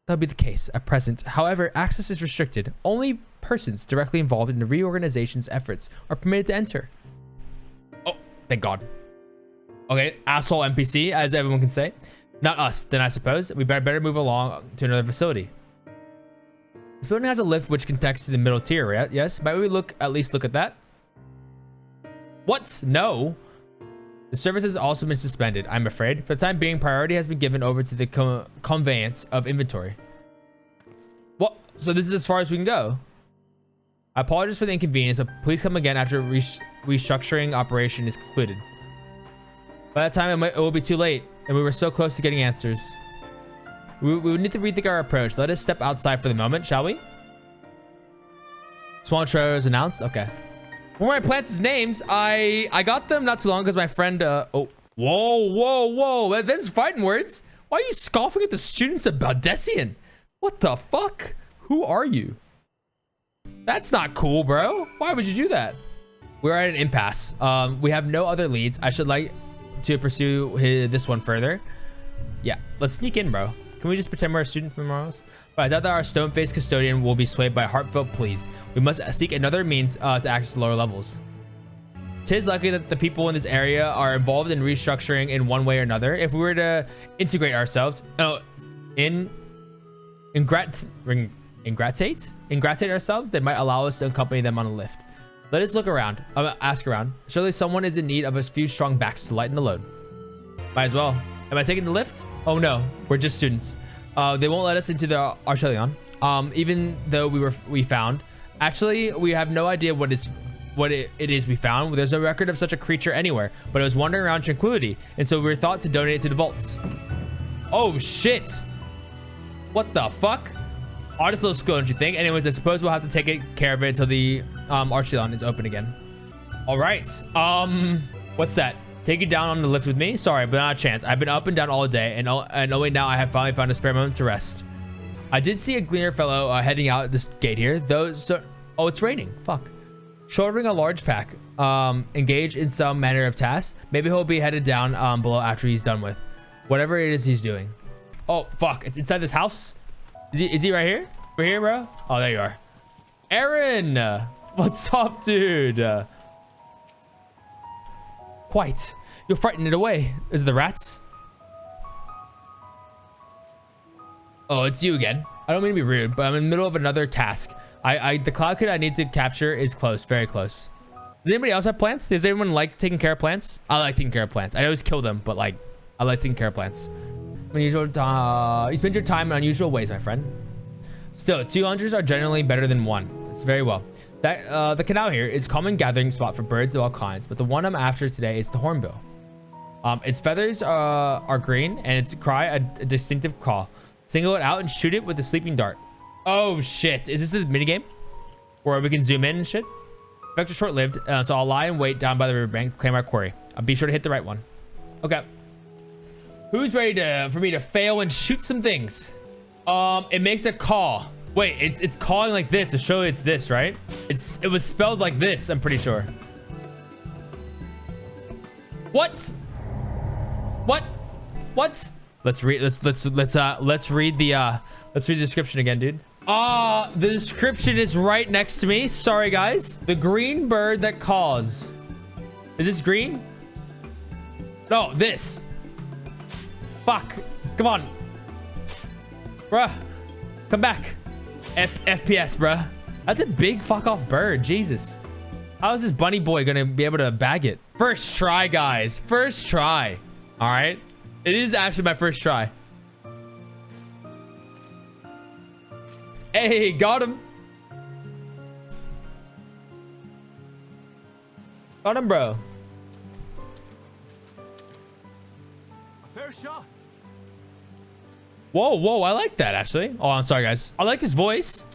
That would be the case at present. However, access is restricted. Only persons directly involved in the reorganization's efforts are permitted to enter. Oh, thank God. Okay, asshole NPC, as everyone can say. Not us, then I suppose. We better move along to another facility. This building has a lift which connects to the middle tier, right? Yes, might we at least look at that? What? No. The service has also been suspended, I'm afraid. For the time being, priority has been given over to the conveyance of inventory. What? So this is as far as we can go? I apologize for the inconvenience, but please come again after restructuring operation is concluded. By that time, it will be too late, and we were so close to getting answers. We would need to rethink our approach. Let us step outside for the moment, shall we? Swan Trail is announced? Okay. One of my plants' names, I got them not too long because my friend, oh, whoa. Them's fighting words. Why are you scoffing at the students of Vsyn? What the fuck? Who are you? That's not cool, bro. Why would you do that? We're at an impasse. We have no other leads. I should like to pursue this one further. Yeah, let's sneak in, bro. Can we just pretend we're a student from Morals? But I doubt that our stone-faced custodian will be swayed by heartfelt pleas. We must seek another means to access lower levels. 'Tis likely that the people in this area are involved in restructuring in one way or another. If we were to integrate ourselves, ingratate ourselves, they might allow us to accompany them on a lift. Let us look around, ask around. Surely someone is in need of a few strong backs to lighten the load. Might as well. Am I taking the lift? Oh no, we're just students. They won't let us into the Archelion, even though we found. Actually, we have no idea what it is we found. There's no record of such a creature anywhere, but it was wandering around Tranquility, and so we were thought to donate it to the vaults. Oh shit! What the fuck? Artist little skill, don't you think? Anyways, I suppose we'll have to take care of it until the Archelion is open again. All right. What's that? Take you down on the lift with me? Sorry, but not a chance. I've been up and down all day, and only now I have finally found a spare moment to rest. I did see a gleaner fellow heading out this gate here, though. Oh, it's raining. Fuck. Shouldering a large pack. Engage in some manner of task. Maybe he'll be headed down below after he's done with whatever it is he's doing. Oh, fuck. It's inside this house? Is he right here? We're here, bro? Oh, there you are. Aaron! What's up, dude? Quite. You'll frighten it away. Is it the rats? Oh, it's you again. I don't mean to be rude, but I'm in the middle of another task. The cloud kid I need to capture is close, very close. Does anybody else have plants? Does anyone like taking care of plants? I like taking care of plants. I always kill them, but like, I like taking care of plants. Unusual, you spend your time in unusual ways, my friend. Still, 2 hunters are generally better than 1. It's very well. The canal here is a common gathering spot for birds of all kinds, but the one I'm after today is the hornbill. Its feathers are green, and its cry a distinctive call. Single it out and shoot it with a sleeping dart. Oh shit! Is this the minigame where we can zoom in and shit? Effects are short-lived, so I'll lie and wait down by the riverbank to claim our quarry. I'll be sure to hit the right one. Okay. Who's ready for me to fail and shoot some things? It makes a call. Wait, it's calling like this to show it's this, right? It was spelled like this, I'm pretty sure. What? Let's read the description again, dude. The description is right next to me. Sorry, guys. The green bird that calls. Is this green? No, this. Fuck. Come on. Bruh. Come back. FPS, bruh. That's a big fuck off bird. Jesus. How is this bunny boy gonna be able to bag it? First try, guys. First try. All right. It is actually my first try. Hey, got him. Got him, bro. A fair shot. Whoa, I like that, actually. Oh, I'm sorry, guys. I like his voice.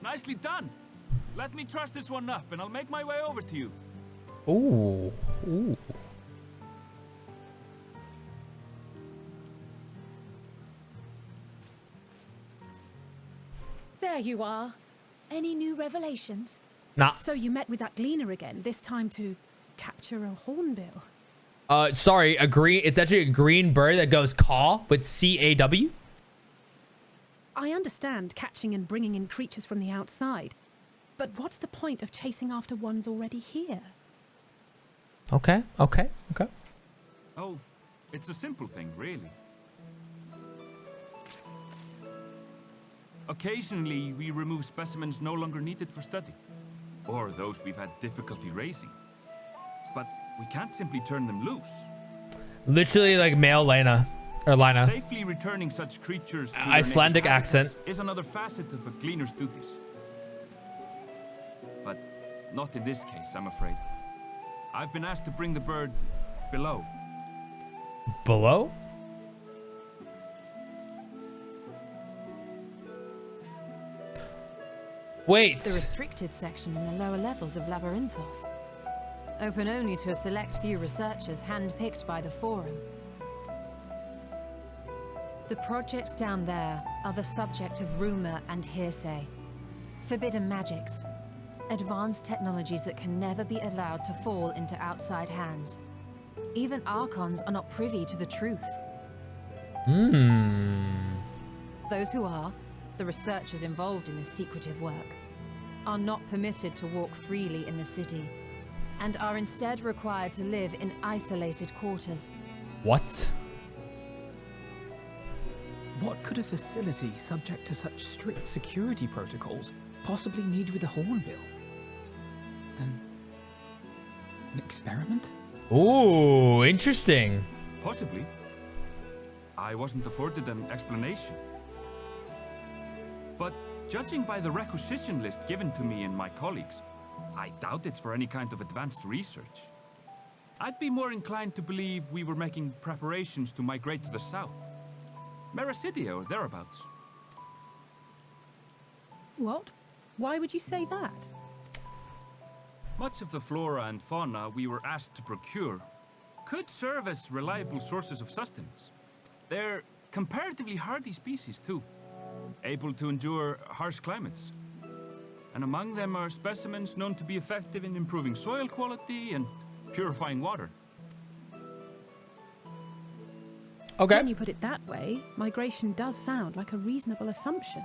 Nicely done. Let me trust this one up, and I'll make my way over to you. Ooh. There you are. Any new revelations? Nah. So you met with that gleaner again, this time to capture a hornbill. Sorry, it's actually a green bird that goes caw with C-A-W. I understand catching and bringing in creatures from the outside, but what's the point of chasing after ones already here? Okay. Oh, it's a simple thing, really. Occasionally, we remove specimens no longer needed for study, or those we've had difficulty raising. But we can't simply turn them loose. Literally like male Lena. Or Lina. Safely returning such creatures to Icelandic their native accent habitats is another facet of a cleaner's duties. But not in this case, I'm afraid. I've been asked to bring the bird below. Below? Wait. The restricted section in the lower levels of Labyrinthos. Open only to a select few researchers handpicked by the Forum. The projects down there are the subject of rumor and hearsay. Forbidden magics. Advanced technologies that can never be allowed to fall into outside hands. Even Archons are not privy to the truth. Those who are, the researchers involved in this secretive work, are not permitted to walk freely in the city, and are instead required to live in isolated quarters. What? What could a facility subject to such strict security protocols possibly need with a hornbill? An experiment? Ooh, interesting. Possibly. I wasn't afforded an explanation. But judging by the requisition list given to me and my colleagues, I doubt it's for any kind of advanced research. I'd be more inclined to believe we were making preparations to migrate to the south. Mericidia or thereabouts. What? Why would you say that? Much of the flora and fauna we were asked to procure could serve as reliable sources of sustenance. They're comparatively hardy species too, able to endure harsh climates. And among them are specimens known to be effective in improving soil quality and purifying water. Okay. When you put it that way, migration does sound like a reasonable assumption.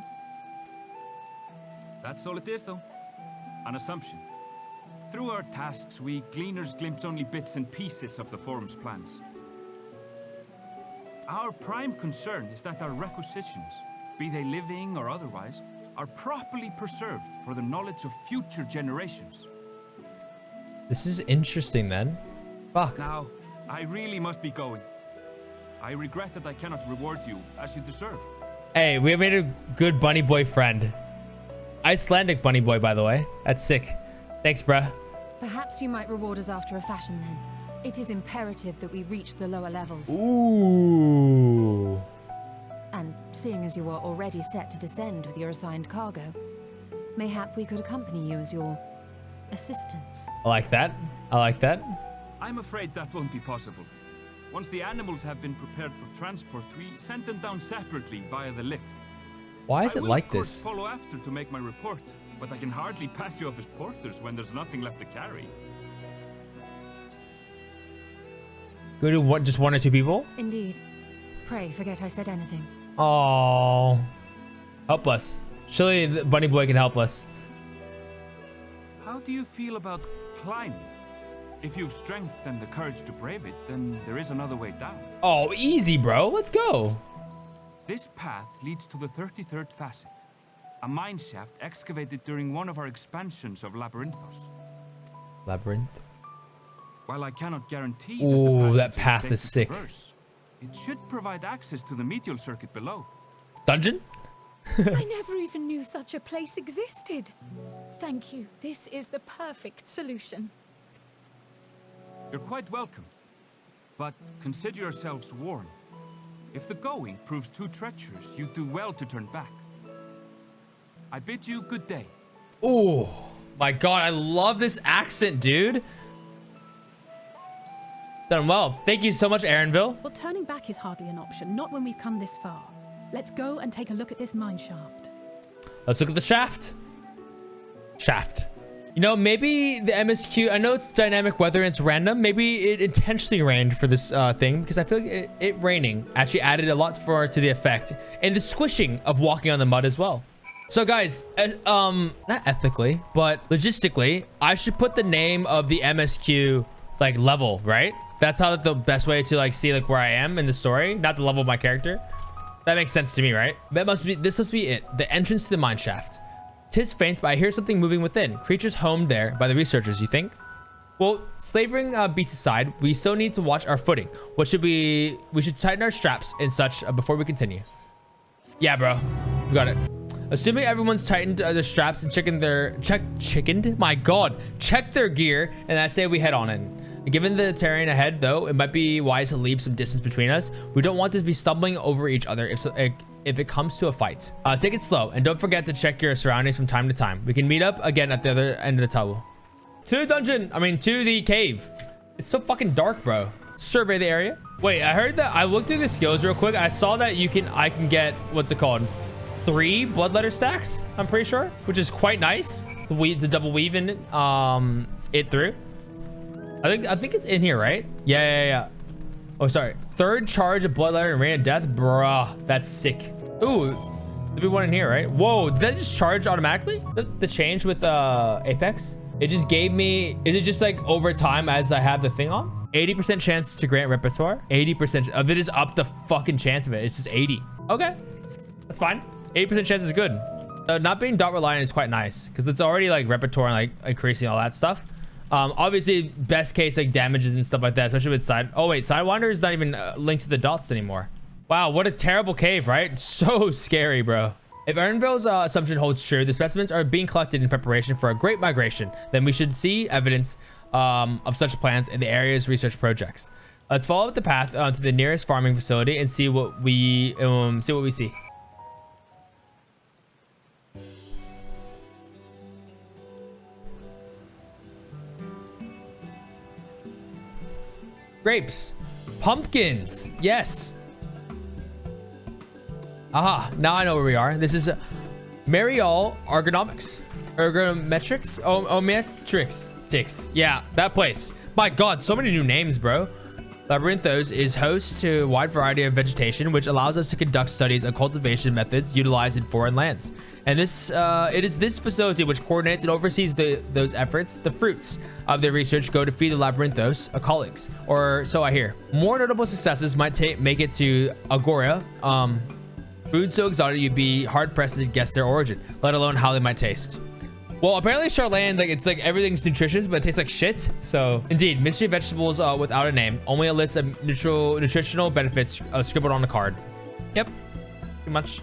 That's all it is, though. An assumption. Through our tasks, we gleaners glimpse only bits and pieces of the Forum's plans. Our prime concern is that our requisitions, be they living or otherwise, are properly preserved for the knowledge of future generations. This is interesting then. Fuck. Now, I really must be going. I regret that I cannot reward you as you deserve. Hey, we have made a good bunny boy friend. Icelandic bunny boy, by the way. That's sick. Thanks, bruh. Perhaps you might reward us after a fashion then. It is imperative that we reach the lower levels. Ooh. And seeing as you are already set to descend with your assigned cargo, mayhap we could accompany you as your assistants. I like that. I like that. I'm afraid that won't be possible. Once the animals have been prepared for transport, we send them down separately via the lift. Why is it like I will, of this? course, follow after to make my report, but I can hardly pass you off as porters when there's nothing left to carry. Go to what, just one or two people? Indeed. Pray forget I said anything. Oh, help us. Surely the bunny boy can help us. How do you feel about climbing? If you've strength and the courage to brave it, then there is another way down. Oh, easy, bro. Let's go. This path leads to the 33rd facet, a mine shaft excavated during one of our expansions of Labyrinthos. Labyrinth. While I cannot guarantee Ooh, that that path safe is to sick. traverse, it should provide access to the medial circuit below. Dungeon? I never even knew such a place existed. Thank you. This is the perfect solution. You're quite welcome, but consider yourselves warned. If the going proves too treacherous, you do well to turn back. I bid you good day. Oh my god, I love this accent, dude. Done well. Thank you so much, Aaronville. Well, turning back is hardly an option, not when we've come this far. Let's go and take a look at this mine shaft. Let's look at the shaft. Shaft. You know, maybe the MSQ, I know it's dynamic weather and it's random. Maybe it intentionally rained for this thing, because I feel like it raining actually added a lot to the effect and the squishing of walking on the mud as well. So guys, not ethically, but logistically, I should put the name of the MSQ like level, right? That's how the best way to like see like where I am in the story, not the level of my character. That makes sense to me, right? This must be it. The entrance to the mine shaft. 'Tis faint, but I hear something moving within. Creatures homed there by the researchers, you think? Well, slavering beasts aside, we still need to watch our footing. We should tighten our straps and such before we continue. Yeah, bro. We got it. Assuming everyone's tightened their straps and checked their gear, and I say we head on in. Given the terrain ahead, though, it might be wise to leave some distance between us. We don't want to be stumbling over each other if it comes to a fight. Take it slow, and don't forget to check your surroundings from time to time. We can meet up again at the other end of the tunnel. To the cave. It's so fucking dark, bro. Survey the area. Wait, I heard that. I looked through the skills real quick. I saw that I can get, what's it called? 3 bloodletter stacks, I'm pretty sure, which is quite nice. The double weave in it through. I think it's in here, right? Yeah. Oh, sorry. 3rd charge of bloodletter and rain of death. Bruh, that's sick. Ooh, there'll be one in here, right? Whoa, did that just charge automatically? The change with Apex? It just gave me, is it just like over time as I have the thing on? 80% chance to grant repertoire. 80%. Oh, that is up the fucking chance of it. It's just 80. Okay, that's fine. 80% chance is good. Not being dot reliant is quite nice because it's already like repertoire and like increasing all that stuff. Obviously best case like damages and stuff like that, especially with Sidewinder is not even linked to the dots anymore. Wow, what a terrible cave, right? So scary, bro. If Ernville's assumption holds true, the specimens are being collected in preparation for a great migration, then we should see evidence of such plans in the area's research projects. Let's follow up the path to the nearest farming facility and see what we see. Grapes, pumpkins, yes. Aha, now I know where we are. This is Mariol Ergonomics. Ometrics. Yeah, that place. My god, so many new names, bro. Labyrinthos is host to a wide variety of vegetation, which allows us to conduct studies of cultivation methods utilized in foreign lands. And it is this facility which coordinates and oversees those efforts. The fruits of their research go to feed the Labyrinthos colleagues, or so I hear. More notable successes might make it to Agoria. Food so exotic you'd be hard pressed to guess their origin, let alone how they might taste. Well, apparently Charland, like it's like everything's nutritious, but it tastes like shit. So indeed, mystery vegetables without a name, only a list of nutritional benefits scribbled on the card. Yep, pretty much.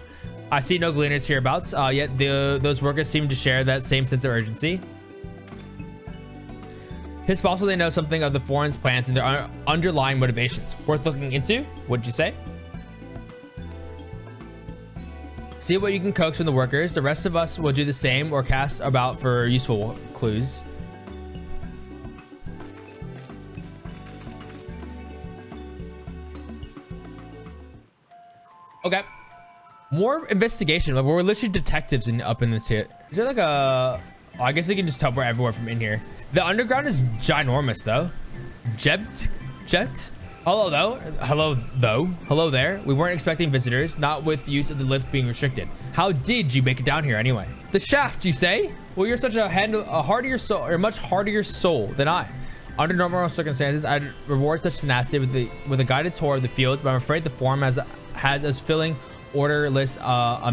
I see no gleaners hereabouts, yet those workers seem to share that same sense of urgency. It's possible they know something of the foreign plants and their underlying motivations. Worth looking into, wouldn't you say? See what you can coax from the workers. The rest of us will do the same or cast about for useful clues. Okay. More investigation. Like we're literally detectives up in this here. Is there like a... Oh, I guess you can just tell we're everywhere from in here. The underground is ginormous though. Jet? Hello there. We weren't expecting visitors, not with use of the lift being restricted. How did you make it down here anyway? The shaft, you say? Well, you're such a hardier soul, or much hardier soul than I. Under normal circumstances, I'd reward such tenacity with a guided tour of the fields, but I'm afraid the form has as filling orderless a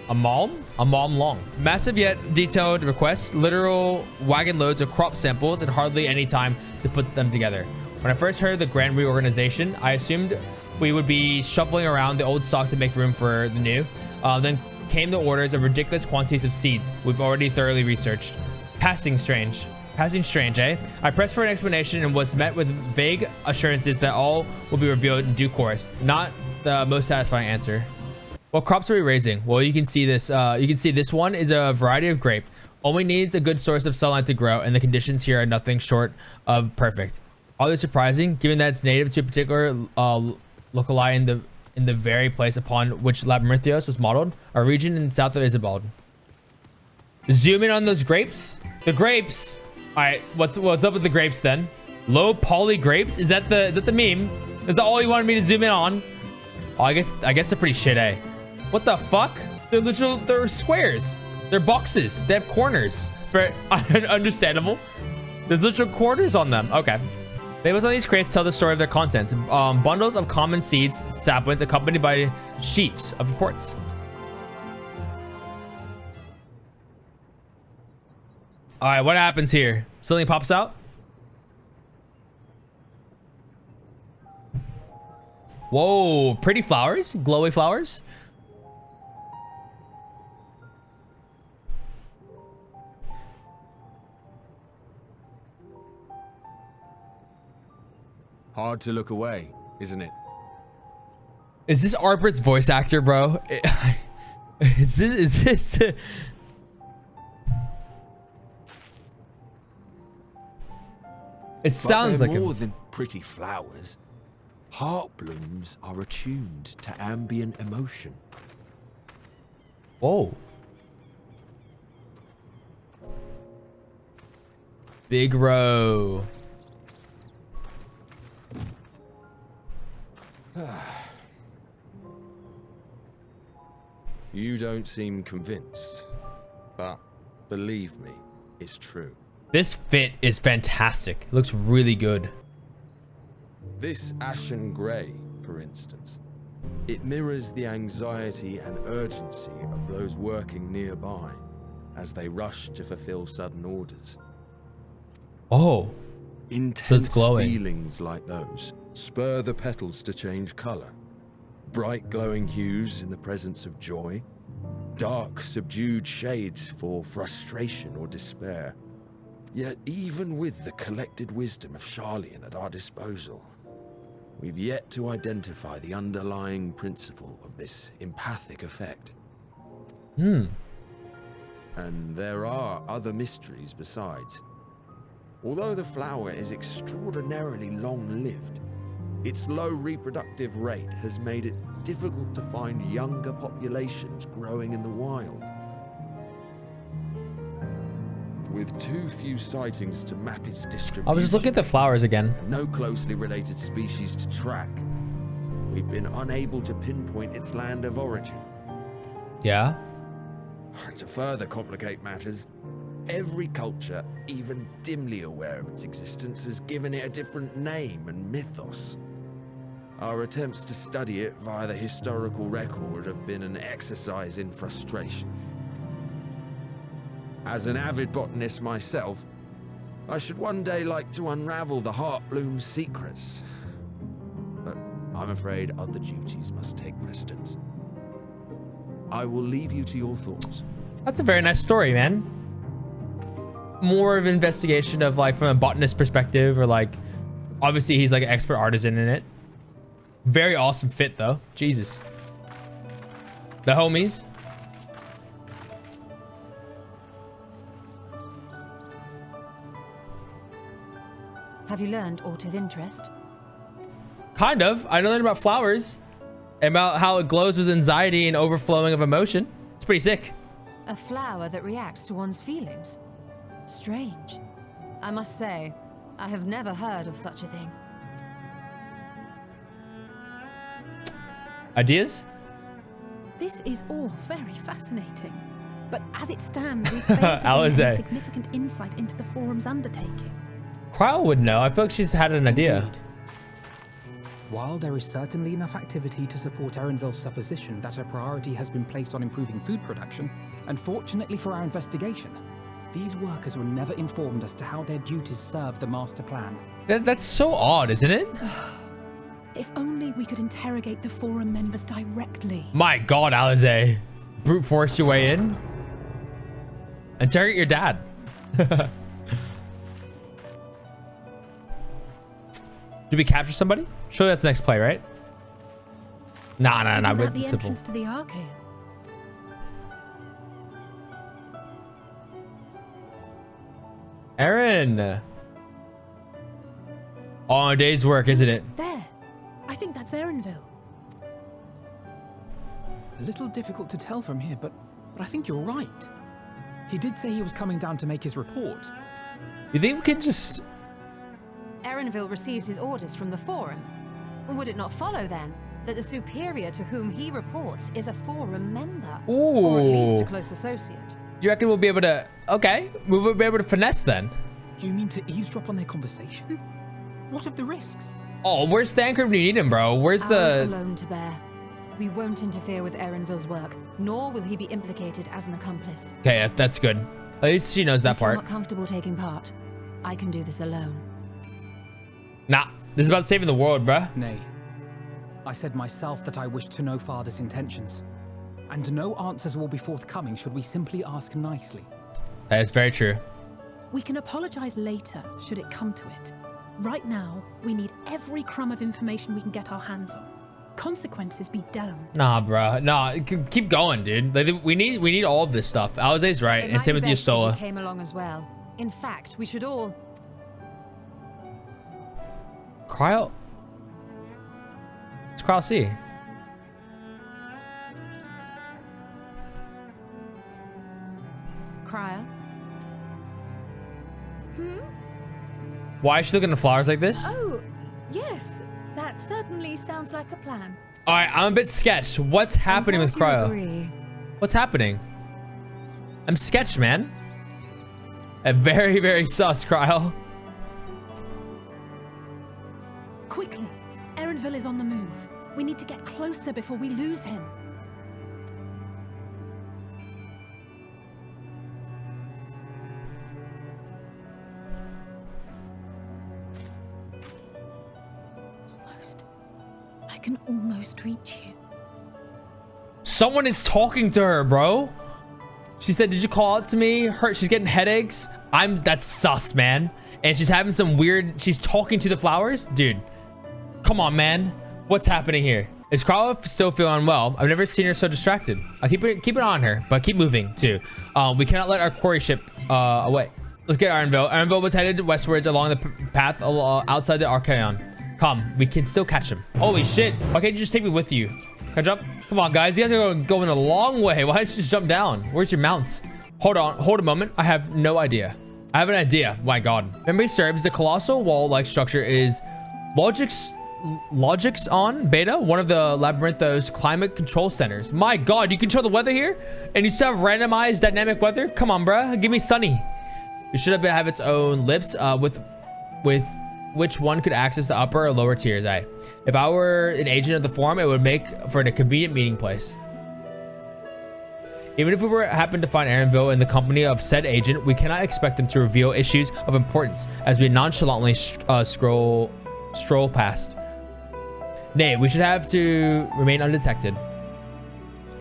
malm long. Massive yet detailed requests, literal wagon loads of crop samples, and hardly any time to put them together. When I first heard the grand reorganization, I assumed we would be shuffling around the old stock to make room for the new. Then came the orders of ridiculous quantities of seeds we've already thoroughly researched. Passing strange, eh? I pressed for an explanation and was met with vague assurances that all will be revealed in due course. Not the most satisfying answer. What crops are we raising? Well, you can see this. You can see this one is a variety of grape. Only needs a good source of sunlight to grow, and the conditions here are nothing short of perfect. Oddly surprising, given that it's native to a particular locali in the very place upon which Labyrinthios was modeled, a region in south of Isabald. Zoom in on those grapes. The grapes. All right, what's up with the grapes then? Low poly grapes? Is that the meme? Is that all you wanted me to zoom in on? Oh, I guess they're pretty shit, eh? What the fuck? They're squares. They're boxes. They have corners. Very understandable. There's literal corners on them. Okay. Labels on these crates tell the story of their contents. Bundles of common seeds, saplings, accompanied by sheafs of reports. All right, what happens here? Something pops out? Whoa, pretty flowers, glowy flowers. Hard to look away, isn't it? Is this Arbert's voice actor, bro? Is this? It sounds like more than pretty flowers. Heart blooms are attuned to ambient emotion. Whoa. Big row. You don't seem convinced, but believe me, it's true. This fit is fantastic. It looks really good. This ashen grey, for instance, it mirrors the anxiety and urgency of those working nearby as they rush to fulfill sudden orders. Oh, intense glowing. Feelings like those spur the petals to change color. Bright glowing hues in the presence of joy, dark subdued shades for frustration or despair. Yet even with the collected wisdom of Charlian at our disposal, we've yet to identify the underlying principle of this empathic effect. And there are other mysteries besides. Although the flower is extraordinarily long-lived, its low reproductive rate has made it difficult to find younger populations growing in the wild. With too few sightings to map its distribution, I was just looking at the flowers again. no closely related species to track, we've been unable to pinpoint its land of origin. Yeah. To further complicate matters, every culture, even dimly aware of its existence, has given it a different name and mythos. Our attempts to study it via the historical record have been an exercise in frustration. As an avid botanist myself, I should one day like to unravel the Heartbloom's secrets. But I'm afraid other duties must take precedence. I will leave you to your thoughts. That's a very nice story, man. More of an investigation of like from a botanist perspective, or like obviously he's like an expert artisan in it. Very awesome fit though. Jesus. The homies. Have you learned aught of interest? Kind of. I learned about flowers. And about how it glows with anxiety and overflowing of emotion. It's pretty sick. A flower that reacts to one's feelings? Strange. I must say, I have never heard of such a thing. Ideas? This is all very fascinating. But as it stands, we failed to gain any significant insight into the forum's undertaking. Cryle would know. I feel like she's had an idea. Indeed. While there is certainly enough activity to support Erenville's supposition that a priority has been placed on improving food production, unfortunately for our investigation, these workers were never informed as to how their duties serve the master plan. That's so odd, isn't it? If only we could interrogate the forum members directly. My God, Alize. Brute force your way in? Interrogate your dad. Did we capture somebody? Surely that's the next play, right? Nah. Isn't that the entrance to the arcade? Eren. On a day's work, isn't it? There. I think that's Erenville. A little difficult to tell from here, but I think you're right. He did say he was coming down to make his report. You think we can just... Erenville receives his orders from the Forum. Would it not follow, then, that the superior to whom he reports is a Forum member? Ooh. Or at least a close associate? Do you reckon we'll be able to... Okay, we'll be able to finesse then. You mean to eavesdrop on their conversation? What of the risks? Oh, where's Thancred when you need him, bro? Where's Ours the... alone to bear. We won't interfere with Erenville's work, nor will he be implicated as an accomplice. Okay, that's good. At least she knows that If you're part. not comfortable taking part, I can do this alone. Nah, this is about saving the world, bruh. Nay. I said myself that I wished to know Father's intentions. And no answers will be forthcoming should we simply ask nicely. That is very true. We can apologize later, should it come to it. Right now, we need every crumb of information we can get our hands on. Consequences be damned. Nah, bruh. Nah, keep going, dude. Like, we need all of this stuff. Alize's right, It and might same be with best if Yustola. you came along as well. In fact, we should all... Cryo? What's Cryo see? Cryo? Why is she looking at flowers like this? Oh, yes. That certainly sounds like a plan. All right, I'm a bit sketched. What's happening with Cryo? Agree. What's happening? I'm sketched, man. A very, very sus, Cryo. Quickly, Erenville is on the move. We need to get closer before we lose him. I can almost reach you. Someone is talking to her, bro. She said, did you call out to me? She's getting headaches. That's sus, man. And she's having some weird, she's talking to the flowers? Dude, come on, man. What's happening here? Is Cryo still feeling unwell? I've never seen her so distracted. I'll keep it on her, but keep moving too. We cannot let our quarry ship away. Let's get Erenville. Erenville was headed westwards along the path outside the Archaeon. Come, we can still catch him. Holy shit. Why can't you just take me with you? Can I jump? Come on, guys. You guys are going a long way. Why don't you just jump down? Where's your mount? Hold on. Hold a moment. I have no idea. I have an idea. My God. Memory serves, the colossal wall-like structure is Logic's on Beta, one of the Labyrinthos climate control centers. My God, you control the weather here? And you still have randomized dynamic weather? Come on, bruh. Give me sunny. It should have its own lips with which one could access the upper or lower tiers. If I were an agent of the forum, it would make for a convenient meeting place. Even if we happen to find Erenville in the company of said agent, we cannot expect them to reveal issues of importance as we nonchalantly stroll past. Nay, we should have to remain undetected.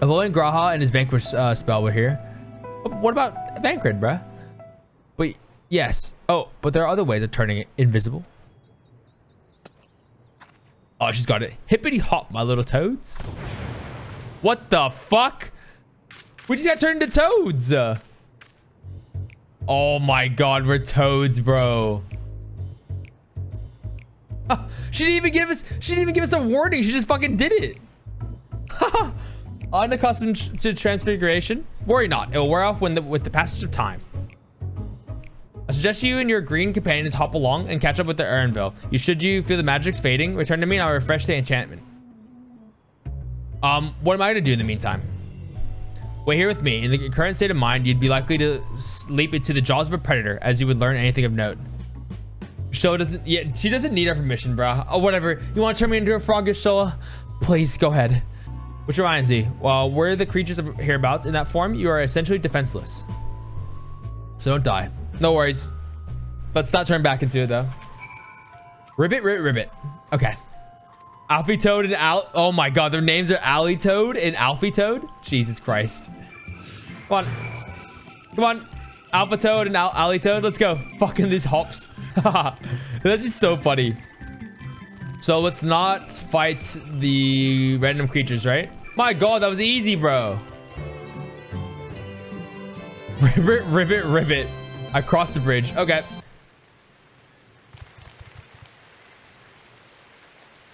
Avoiding Graha and his vanquish spell were here. What about Thancred, bruh? Wait, yes. Oh, but there are other ways of turning it invisible. Oh, she's got it. Hippity hop, my little toads. What the fuck? We just got turned into toads. Oh my God, we're toads, bro. She didn't even give us a warning. She just fucking did it. Unaccustomed to transfiguration. Worry not. It will wear off with the passage of time. I suggest you and your green companions hop along and catch up with the Erenville. Should you feel the magic's fading, return to me and I'll refresh the enchantment. What am I gonna do in the meantime? Wait here with me. In the current state of mind, you'd be likely to leap into the jaws of a predator as you would learn anything of note. Shola doesn't, yeah, she doesn't need our permission, bro. Oh, whatever. You want to turn me into a frog, Shola? Please go ahead. Which reminds me, while we're the creatures of hereabouts in that form, you are essentially defenseless. So don't die. No worries. Let's not turn back into it though. Ribbit, ribbit, ribbit. Okay. Alphitoad and oh my God, their names are Alitoad and Alphitoad. Jesus Christ. Come on. Come on. Alphitoad and Alitoad. Let's go. Fucking these hops. That's just so funny. So let's not fight the random creatures, right? My God, that was easy, bro. Ribbit, ribbit, ribbit. I crossed the bridge. Okay.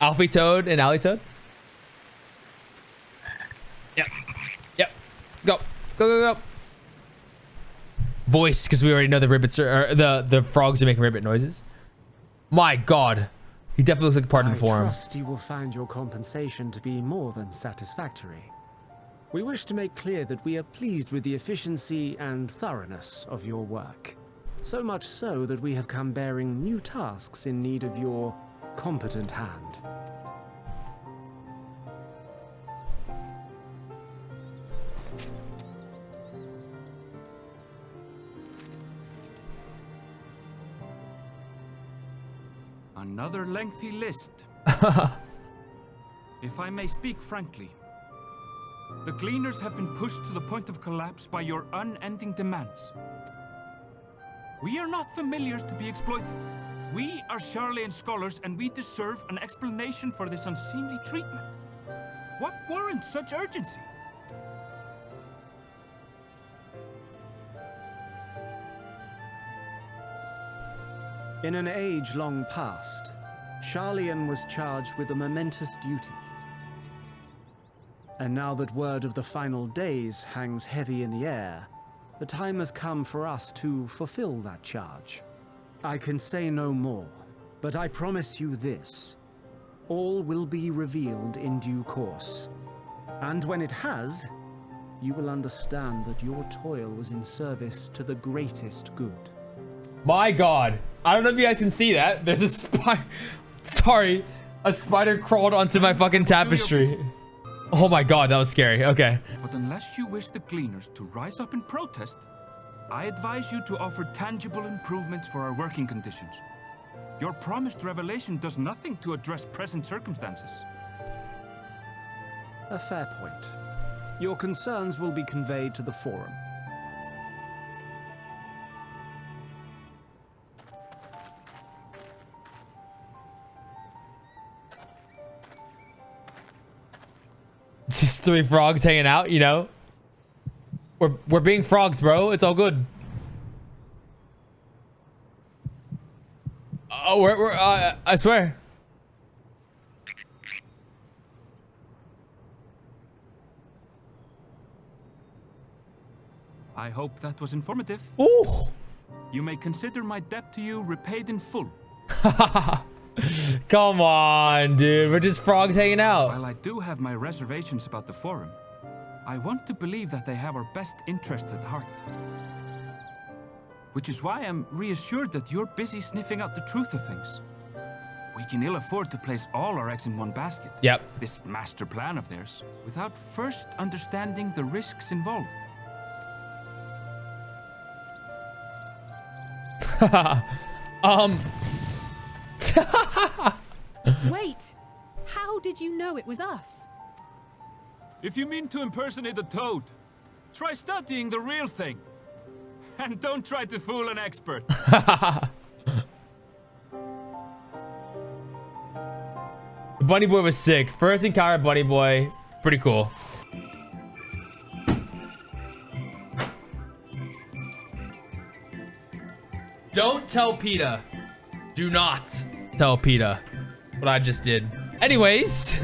Alphitoad and Alitoad. Yep. Yep. Go. Go, go, go. voice because we already know the ribbits are the frogs are making ribbit noises. My God, he definitely looks like part of the forum. I trust you will find your compensation to be more than satisfactory. We wish to make clear that we are pleased with the efficiency and thoroughness of your work. So much so that we have come bearing new tasks in need of your competent hand. Another lengthy list. If I may speak frankly, the Gleaners have been pushed to the point of collapse by your unending demands. We are not familiars to be exploited. We are Sharlayan scholars and we deserve an explanation for this unseemly treatment. What warrants such urgency? In an age long past, Sharlayan was charged with a momentous duty. And now that word of the final days hangs heavy in the air, the time has come for us to fulfill that charge. I can say no more, but I promise you this. All will be revealed in due course. And when it has, you will understand that your toil was in service to the greatest good. My God. I don't know if you guys can see that. There's a spider. Sorry. A spider crawled onto my fucking tapestry. Oh my God, that was scary. Okay. But unless you wish the Gleaners to rise up in protest, I advise you to offer tangible improvements for our working conditions. Your promised revelation does nothing to address present circumstances. A fair point. Your concerns will be conveyed to the forum. Just 3 frogs hanging out, you know? We're being frogs, bro. It's all good. Oh, we're I swear. I hope that was informative. Ooh. You may consider my debt to you repaid in full. Come on, dude. We're just frogs hanging out. While I do have my reservations about the forum, I want to believe that they have our best interests at heart. Which is why I'm reassured that you're busy sniffing out the truth of things. We can ill afford to place all our eggs in one basket. Yep. This master plan of theirs, without first understanding the risks involved. Wait! How did you know it was us? If you mean to impersonate a toad, try studying the real thing. And don't try to fool an expert. Bunny Boy was sick. First encounter Bunny Boy. Pretty cool. Don't tell PETA. Do not tell PETA what I just did. Anyways.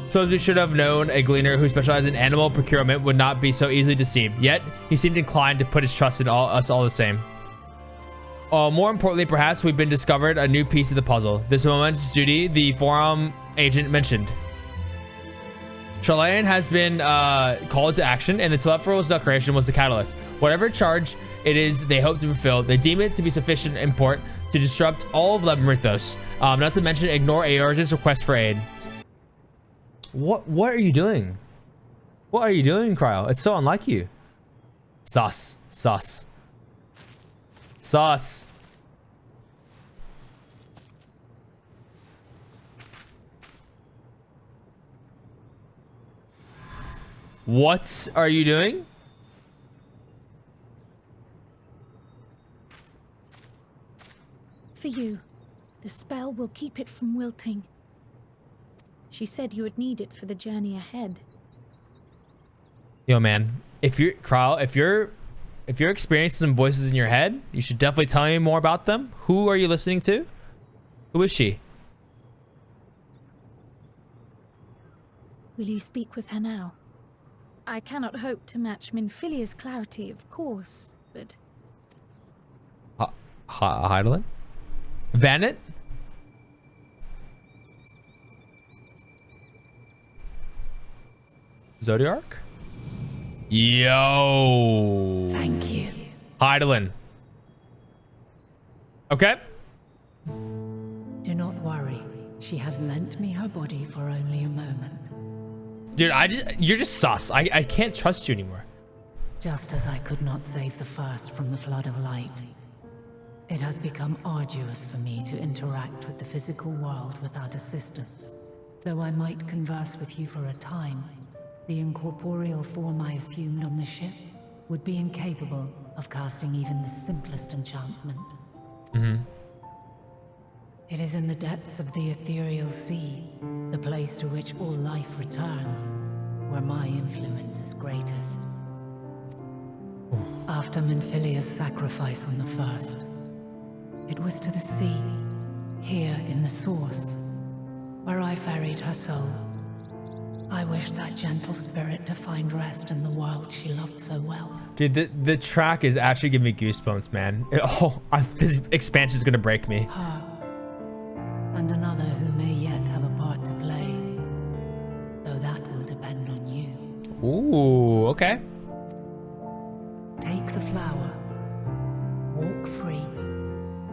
So as we should have known, a gleaner who specialized in animal procurement would not be so easily deceived. Yet, he seemed inclined to put his trust in us all the same. More importantly, perhaps, we've been discovered a new piece of the puzzle. This momentous duty the forum agent mentioned. Sharlayan has been called to action, and the Telephoros declaration was the catalyst. Whatever charge it is they hope to fulfill, they deem it to be sufficient import to disrupt all of Labyrinthos. Not to mention ignore Aorge's request for aid. What are you doing? What are you doing, Cryo? It's so unlike you. Sus. Sus. Sus. What are you doing? For you. The spell will keep it from wilting. She said you would need it for the journey ahead. Yo, man, if you're experiencing some voices in your head, you should definitely tell me more about them. Who are you listening to? Who is she? Will you speak with her now? I cannot hope to match Minfilia's clarity, of course, but Hydaelyn? Vanit? Zodiark? Yo. thank you. Hydaelyn. Okay. Do not worry. She has lent me her body for only a moment. Dude, you're just sus. I can't trust you anymore. Just as I could not save the first from the flood of light, it has become arduous for me to interact with the physical world without assistance. Though I might converse with you for a time, the incorporeal form I assumed on the ship would be incapable of casting even the simplest enchantment. It is in the depths of the ethereal sea, the place to which all life returns, where my influence is greatest. After Menphilia's sacrifice on the first, it was to the sea, here in the source, where I ferried her soul. I wish that gentle spirit to find rest in the world she loved so well. Dude, the track is actually giving me goosebumps, man. This expansion is gonna break me. Her, and another who may yet have a part to play, though that will depend on you. Ooh, okay. Take the flower, walk free,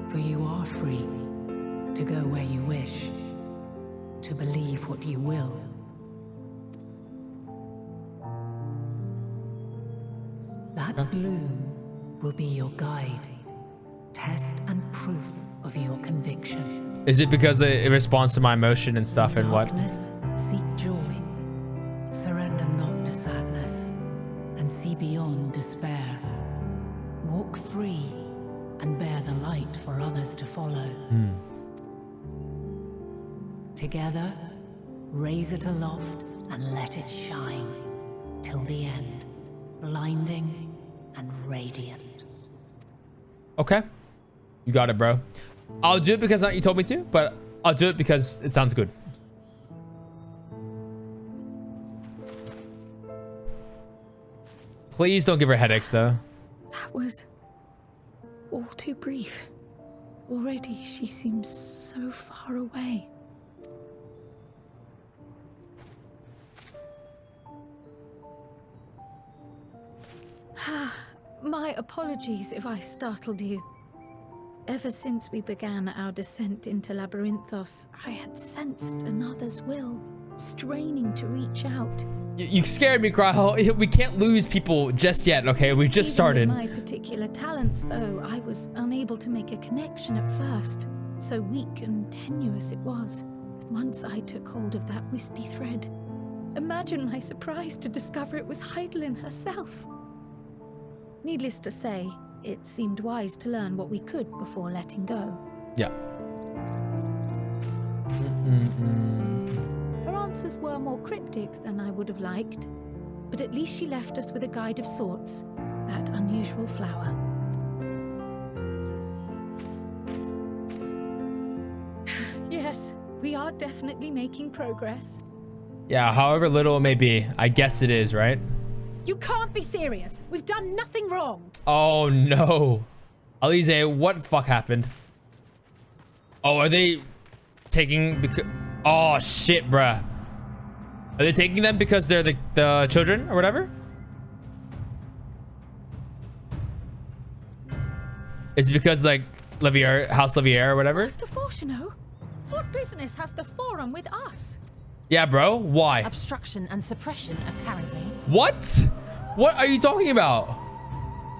for you are free to go where you wish, to believe what you will. That bloom will be your guide, test and proof of your conviction. Is it because it responds to my emotion and stuff and what? Darkness, seek joy. Surrender not to sadness, and see beyond despair. Walk free and bear the light for others to follow. Together, raise it aloft and let it shine till the end, blinding and radiant. Okay. You got it, bro. I'll do it because you told me to, but I'll do it because it sounds good. Please don't give her headaches, though. That was all too brief. Already she seems so far away. My apologies if I startled you. Ever since we began our descent into Labyrinthos, I had sensed another's will, straining to reach out. You scared me, Cryhole. We can't lose people just yet, okay? We've just started. With my particular talents, though, I was unable to make a connection at first. So weak and tenuous it was. Once I took hold of that wispy thread. Imagine my surprise to discover it was Hydaelyn herself. Needless to say, it seemed wise to learn what we could before letting go. Yeah. Her answers were more cryptic than I would have liked, but at least she left us with a guide of sorts, that unusual flower. Yes, we are definitely making progress. Yeah, however little it may be, I guess it is, right? You can't be serious. We've done nothing wrong. Oh no. Alize, what the fuck happened? Oh, are they taking because oh shit, bruh. Are they taking them because they're the children or whatever? Is it because like Levier, House Levier or whatever? Master Fourchenault? What business has the Forum with us? Yeah, bro. Why? Obstruction and suppression, apparently. What? What are you talking about?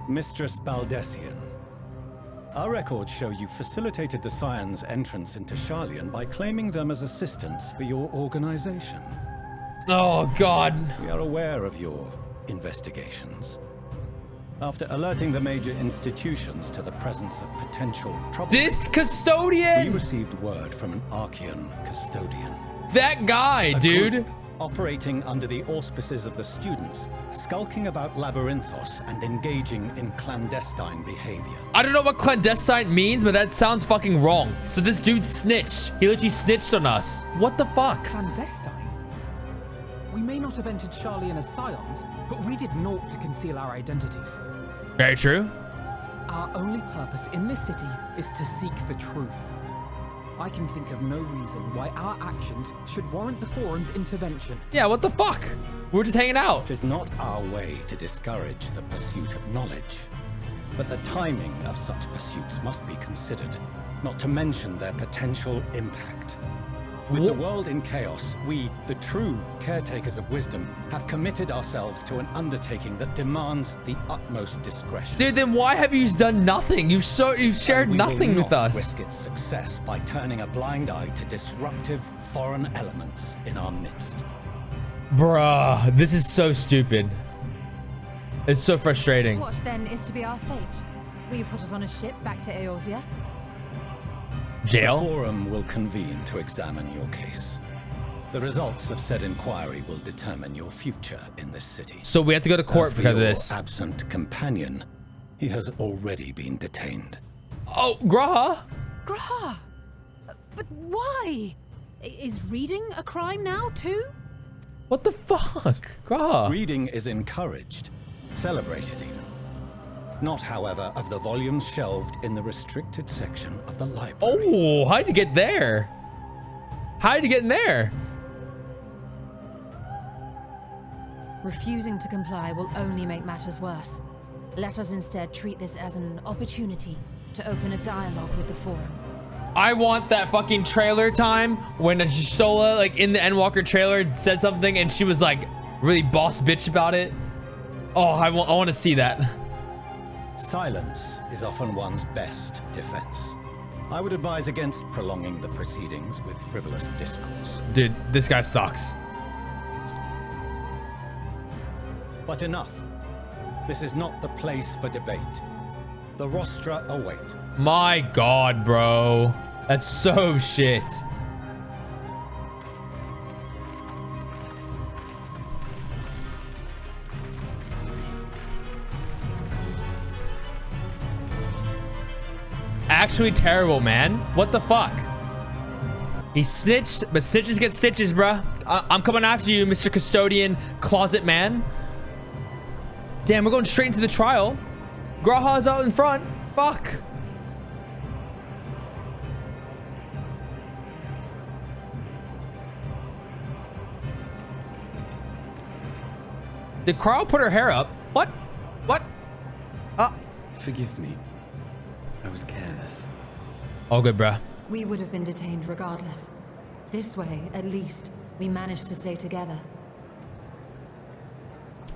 Mistress Baldessian, our records show you facilitated the Scions' entrance into Sharlayan by claiming them as assistants for your organization. Oh, God. We are aware of your investigations. After alerting the major institutions to the presence of potential trouble, This custodian! we received word from an Archean custodian. That guy, A dude. group operating under the auspices of the students, skulking about Labyrinthos and engaging in clandestine behavior. I don't know what clandestine means, but that sounds fucking wrong. So this dude snitched. He literally snitched on us. What the fuck? Clandestine? We may not have entered Sharlayan as Scions, but we did naught to conceal our identities. Very true. Our only purpose in this city is to seek the truth. I can think of no reason why our actions should warrant the Forum's intervention. Yeah, what the fuck? We're just hanging out. It is not our way to discourage the pursuit of knowledge, but the timing of such pursuits must be considered, not to mention their potential impact. With the world in chaos, we, the true caretakers of wisdom, have committed ourselves to an undertaking that demands the utmost discretion. Dude, then why have you done nothing? You've shared nothing with us. We will not risk its success by turning a blind eye to disruptive foreign elements in our midst. Bruh, this is so stupid. It's so frustrating. What then is to be our fate? Will you put us on a ship back to Eorzea? Jail? The Forum will convene to examine your case. The results of said inquiry will determine your future in this city. So we have to go to court because of this. Your absent companion, he has already been detained. Oh, Graha? Graha! But why? Is reading a crime now, too? What the fuck? Graha? Reading is encouraged, celebrated even. Not, however, of the volumes shelved in the restricted section of the library. Oh, how'd you get there? How'd you get in there? Refusing to comply will only make matters worse. Let us instead treat this as an opportunity to open a dialogue with the Forum. I want that fucking trailer time when Stola, like in the Endwalker trailer, said something and she was like really boss bitch about it. Oh, I want to see that. Silence is often one's best defense. I would advise against prolonging the proceedings with frivolous discourse. Dude, this guy sucks. But enough. This is not the place for debate. The rostra await. My God, bro. That's so shit. Actually terrible, man. What the fuck? He snitched, but snitches get stitches, bruh. I'm coming after you, Mr. Custodian Closet Man. Damn, we're going straight into the trial. Graha's out in front. Fuck. Did Carl put her hair up? What? What? Forgive me. I was careless. All good, bruh. We would have been detained regardless. This way, at least, we managed to stay together.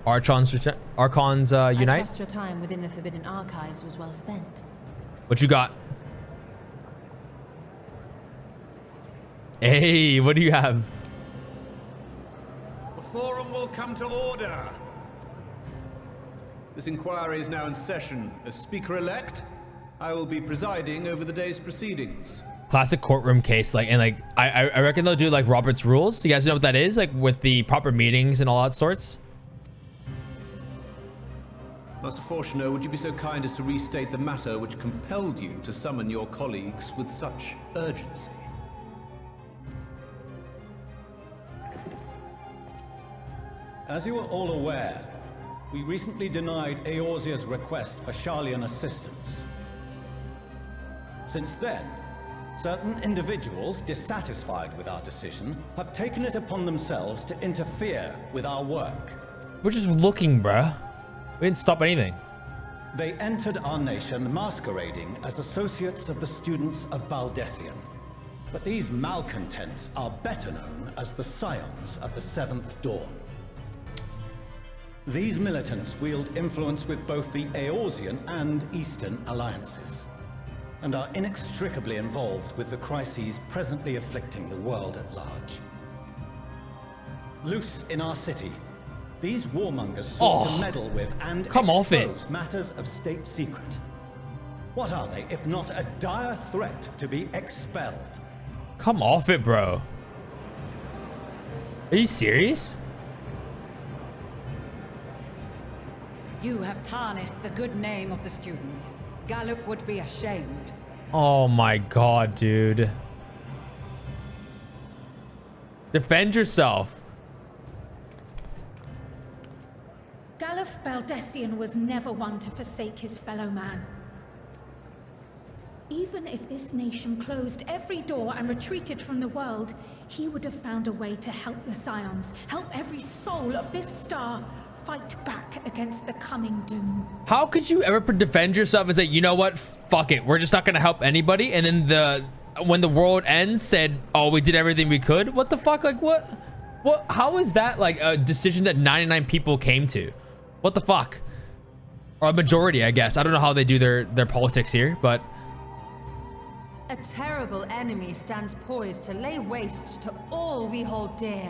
Archons unite? I trust your time within the Forbidden Archives was well spent. What you got? Hey, what do you have? The Forum will come to order. This inquiry is now in session. As Speaker-elect, I will be presiding over the day's proceedings. Classic courtroom case, like, and like, I reckon they'll do like Robert's Rules. You guys know what that is? Like with the proper meetings and all that sorts. Master Fourchenault, would you be so kind as to restate the matter which compelled you to summon your colleagues with such urgency? As you are all aware, we recently denied Eorzea's request for Sharlayan assistance. Since then, certain individuals dissatisfied with our decision have taken it upon themselves to interfere with our work. We're just looking, bruh. We didn't stop anything. They entered our nation masquerading as associates of the students of Baldessian. But these malcontents are better known as the Scions of the Seventh Dawn. These militants wield influence with both the Eorzean and Eastern alliances, and are inextricably involved with the crises presently afflicting the world at large. Loose in our city, these warmongers sought to meddle with and expose matters of state secret. What are they if not a dire threat to be expelled? Come off it, bro. Are you serious? You have tarnished the good name of the students. Galuf would be ashamed. Oh my God, dude. Defend yourself. Galuf Baldessian was never one to forsake his fellow man. Even if this nation closed every door and retreated from the world, he would have found a way to help the Scions, help every soul of this star fight back against the coming doom. How could you ever defend yourself and say, you know what, fuck it, we're just not gonna help anybody, and then when the world ends said, oh, we did everything we could? What the fuck? Like, what how is that like a decision that 99 people came to? What the fuck? Or a majority, I guess. I don't know how they do their politics here, but a terrible enemy stands poised to lay waste to all we hold dear.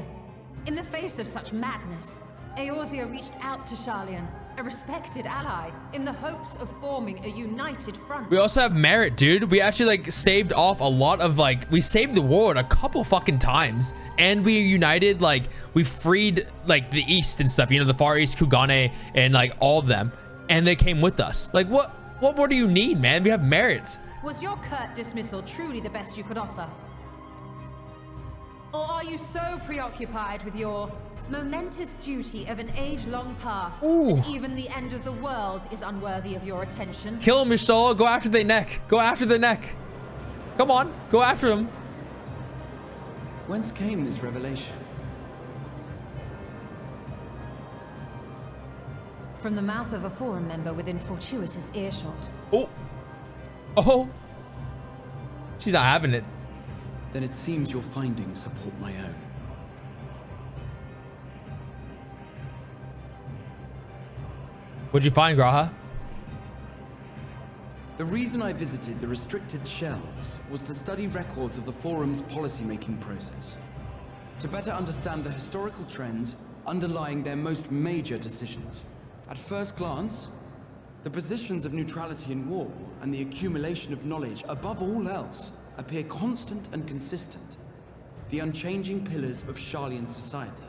In the face of such madness, Eorzea reached out to Sharlayan, a respected ally, in the hopes of forming a united front. we also have merit, dude. We actually like staved off a lot of we saved the world a couple fucking times, and we united, like we freed like the East and stuff, you know, the Far East, Kugane, and like all of them, and they came with us. Like what more do you need, man? We have merit. Was your curt dismissal truly the best you could offer? Or are you so preoccupied with your momentous duty of an age-long past that even the end of the world is unworthy of your attention? Kill him, your soul. Go after their neck. Go after their neck. Come on, go after them. Whence came this revelation? From the mouth of a forum member within fortuitous earshot. Oh, she's not having it. Then it seems your findings support my own. What'd you find, Graha? The reason I visited the restricted shelves was to study records of the forum's policymaking process, to better understand the historical trends underlying their most major decisions. At first glance, the positions of neutrality in war and the accumulation of knowledge above all else appear constant and consistent, the unchanging pillars of Sharlayan society.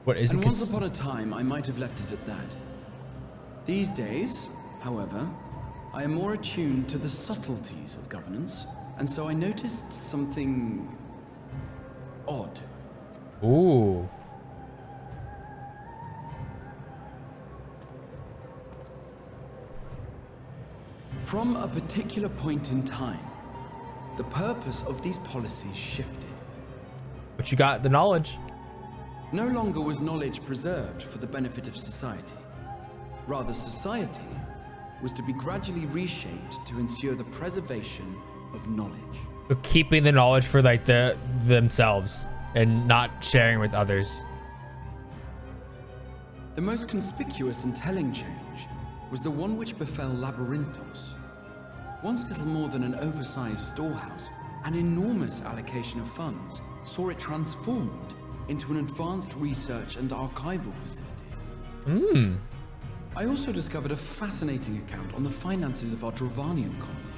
What is it? And once upon a time, I might have left it at that. These days, however, I am more attuned to the subtleties of governance, and so I noticed something odd. Ooh. From a particular point in time, the purpose of these policies shifted. But you got the knowledge. No longer was knowledge preserved for the benefit of society. Rather, society was to be gradually reshaped to ensure the preservation of knowledge. But keeping the knowledge for like themselves and not sharing with others. The most conspicuous and telling change was the one which befell Labyrinthos. Once little more than an oversized storehouse, an enormous allocation of funds saw it transformed into an advanced research and archival facility. I also discovered a fascinating account on the finances of our Dravanian colony.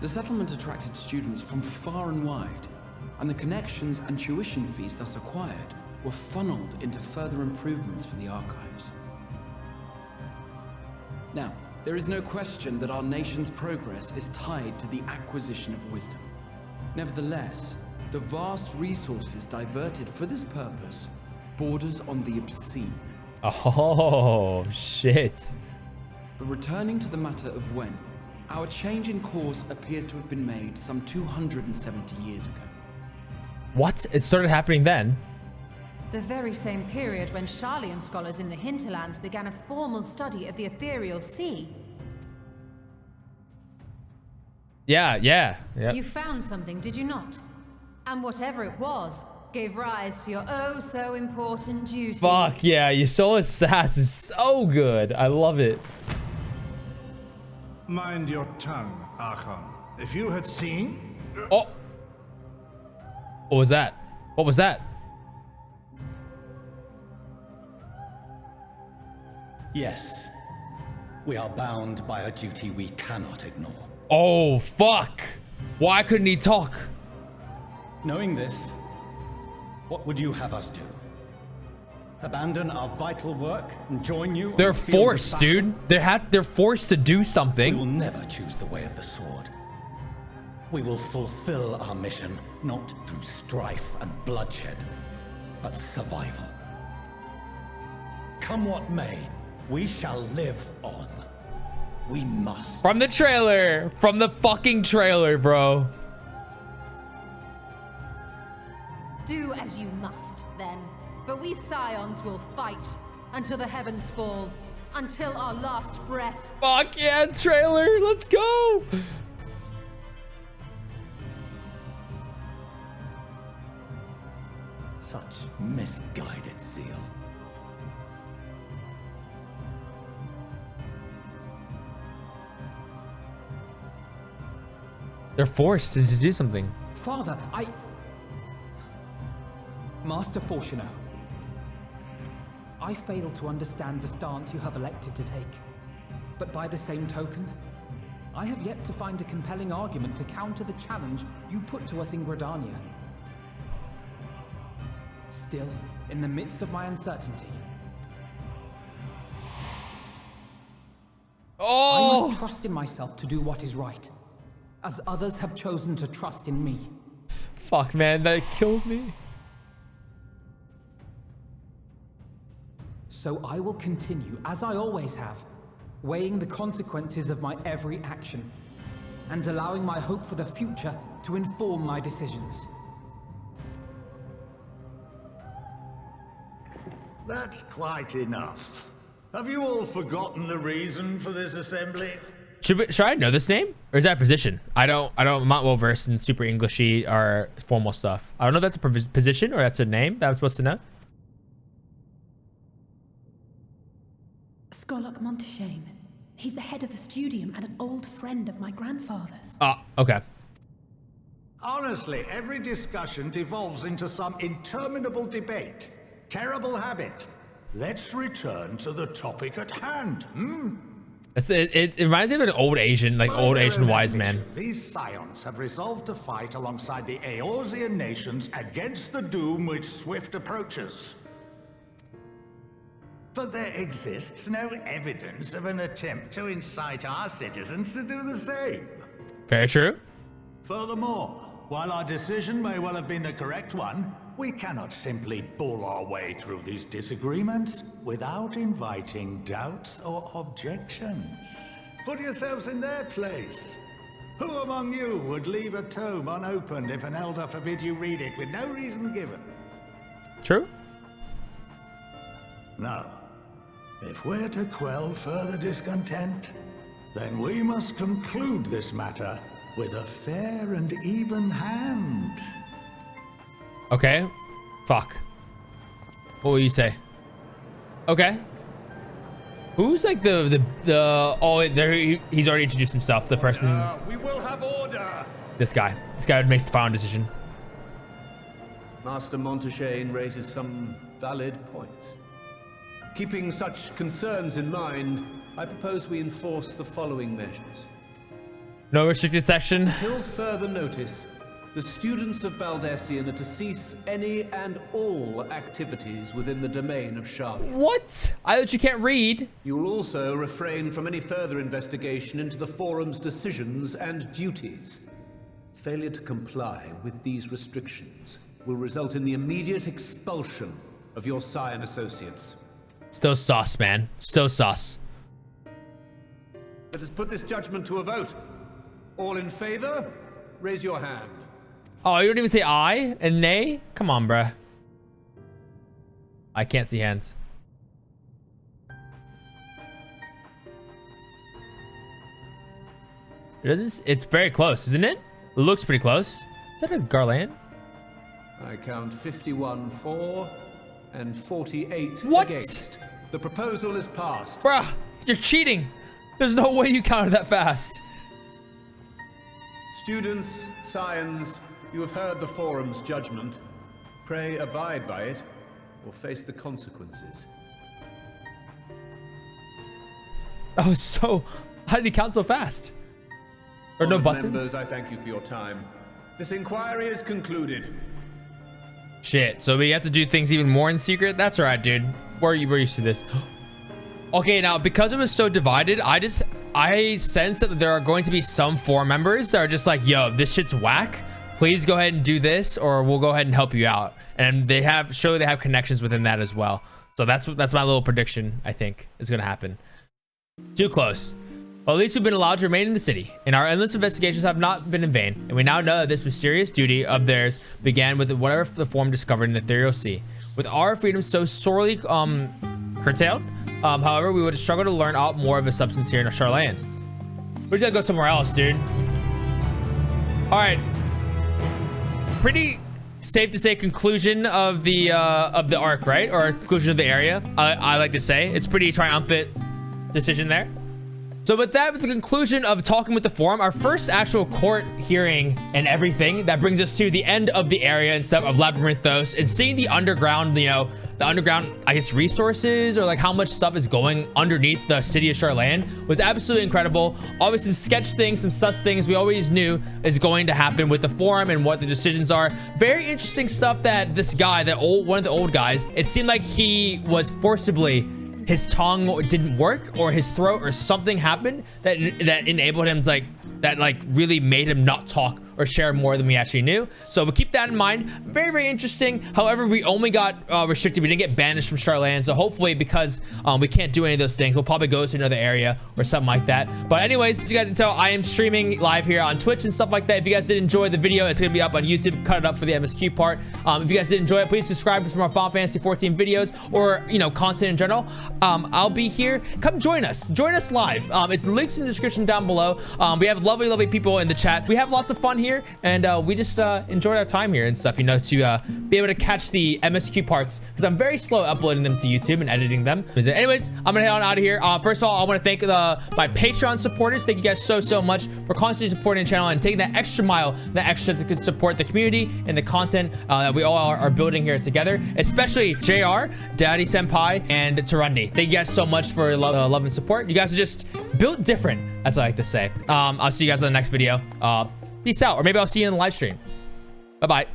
The settlement attracted students from far and wide, and the connections and tuition fees thus acquired were funneled into further improvements for the archives. Now, there is no question that our nation's progress is tied to the acquisition of wisdom. Nevertheless, the vast resources diverted for this purpose borders on the obscene. Oh, shit. But returning to the matter of when, our change in course appears to have been made some 270 years ago. What? It started happening then? The very same period when Sharlayan scholars in the hinterlands began a formal study of the ethereal sea. Yeah. You found something, did you not? And whatever it was, gave rise to your oh so important duty. Fuck yeah, your soul's sass is so good. I love it. Mind your tongue, Archon. If you had seen... Oh! What was that? What was that? Yes. We are bound by a duty we cannot ignore. Oh, fuck. Why couldn't he talk? Knowing this, what would you have us do? Abandon our vital work and join you? They're forced, dude. They're forced to do something. We will never choose the way of the sword. We will fulfill our mission, not through strife and bloodshed, but survival. Come what may, we shall live on. We must. From the trailer. From the fucking trailer, bro. Do as you must, then. But we scions will fight until the heavens fall, until our last breath. Fuck yeah, trailer. Let's go. Such misguided zeal. They're forced to do something. Father, Master Fourchenault, I fail to understand the stance you have elected to take. But by the same token, I have yet to find a compelling argument to counter the challenge you put to us in Gridania. Still, in the midst of my uncertainty, I must trust in myself to do what is right, as others have chosen to trust in me. Fuck, man, that killed me. So I will continue, as I always have, weighing the consequences of my every action, and allowing my hope for the future to inform my decisions. That's quite enough. Have you all forgotten the reason for this assembly? Should I know this name, or is that a position? I'm not well versed in super Englishy or formal stuff. I don't know if that's a position or that's a name that I'm supposed to know. Square Enix. He's the head of the studium and an old friend of my grandfather's. Okay. Honestly, every discussion devolves into some interminable debate. Terrible habit. Let's return to the topic at hand, It reminds me of an old Asian, old Asian wise man. These scions have resolved to fight alongside the Eorzean nations against the doom which swift approaches. But there exists no evidence of an attempt to incite our citizens to do the same. Very true. Furthermore, while our decision may well have been the correct one, we cannot simply bull our way through these disagreements without inviting doubts or objections. Put yourselves in their place. Who among you would leave a tome unopened if an elder forbid you read it with no reason given? True. No. If we're to quell further discontent, then we must conclude this matter with a fair and even hand. Okay. Fuck. What will you say? Okay. Who's like the oh, there he's already introduced himself. The person. We will have order. This guy. This guy makes the final decision. Master Fourchenault raises some valid points. Keeping such concerns in mind, I propose we enforce the following measures. No restricted session. Until further notice, the students of Baldessian are to cease any and all activities within the domain of Charlotte. What? I thought you can't read. You will also refrain from any further investigation into the forum's decisions and duties. Failure to comply with these restrictions will result in the immediate expulsion of your scion associates. Still sauce, man. Still sauce. Let us put this judgment to a vote. All in favor, raise your hand. Oh, you don't even say aye and nay? Come on, bruh. I can't see hands. It's very close, isn't it? It looks pretty close. Is that a Garland? I count 51 for and 48 what? Against. The proposal is passed. Bruh, you're cheating. There's no way you counted that fast. Students, scions, you have heard the forum's judgment. Pray abide by it, or face the consequences. Oh, so how did he count so fast? Or no buttons? Members, I thank you for your time. This inquiry is concluded. Shit, so we have to do things even more in secret? That's all right, dude. We're used to this. Okay, now, because it was so divided, I sense that there are going to be some forum members that are just like, yo, this shit's whack. Please go ahead and do this, or we'll go ahead and help you out. And they have connections within that as well. So that's my little prediction, I think, is gonna happen. Too close. Well, at least we've been allowed to remain in the city, and our endless investigations have not been in vain, and we now know that this mysterious duty of theirs began with whatever the form discovered in the ethereal sea. With our freedom so sorely curtailed, however, we would struggle to learn out more of a substance here in Charlayan. We just gotta go somewhere else, dude. All right. Pretty safe to say conclusion of the arc, right? Or conclusion of the area. I like to say it's pretty triumphant decision there. So with that, with the conclusion of talking with the forum, our first actual court hearing and everything, that brings us to the end of the area and stuff of Labyrinthos, and seeing the underground, you know, the underground, I guess, resources, or like how much stuff is going underneath the city of Charlayan was absolutely incredible. Always some sketch things, some sus things we always knew is going to happen with the forum and what the decisions are. Very interesting stuff that this guy, one of the old guys, it seemed like he was forcibly, his tongue didn't work, or his throat, or something happened that enabled him to like really made him not talk or share more than we actually knew. So we'll keep that in mind. Very, very interesting. However, we only got restricted. We didn't get banished from Charlayan. So hopefully, because we can't do any of those things, we'll probably go to another area or something like that. But anyways, as you guys can tell, I am streaming live here on Twitch and stuff like that. If you guys did enjoy the video, it's gonna be up on YouTube. Cut it up for the MSQ part. If you guys did enjoy it, please subscribe to some more Final Fantasy 14 videos, or content in general. I'll be here. Come join us. Join us live. It's links in the description down below. We have lovely, lovely people in the chat. We have lots of fun here, and we just enjoyed our time here and stuff, to be able to catch the MSQ parts, because I'm very slow uploading them to YouTube and editing them. Anyways, I'm gonna head on out of here. First of all, I want to thank my Patreon supporters. Thank you guys so much for constantly supporting the channel and taking that extra mile, that extra to support the community and the content that we all are building here together, especially JR, DaddySenpai, and Tarundi. Thank you guys so much for love and support. You guys are just built different, as I like to say. I'll see you guys in the next video. Peace out, or maybe I'll see you in the live stream. Bye-bye.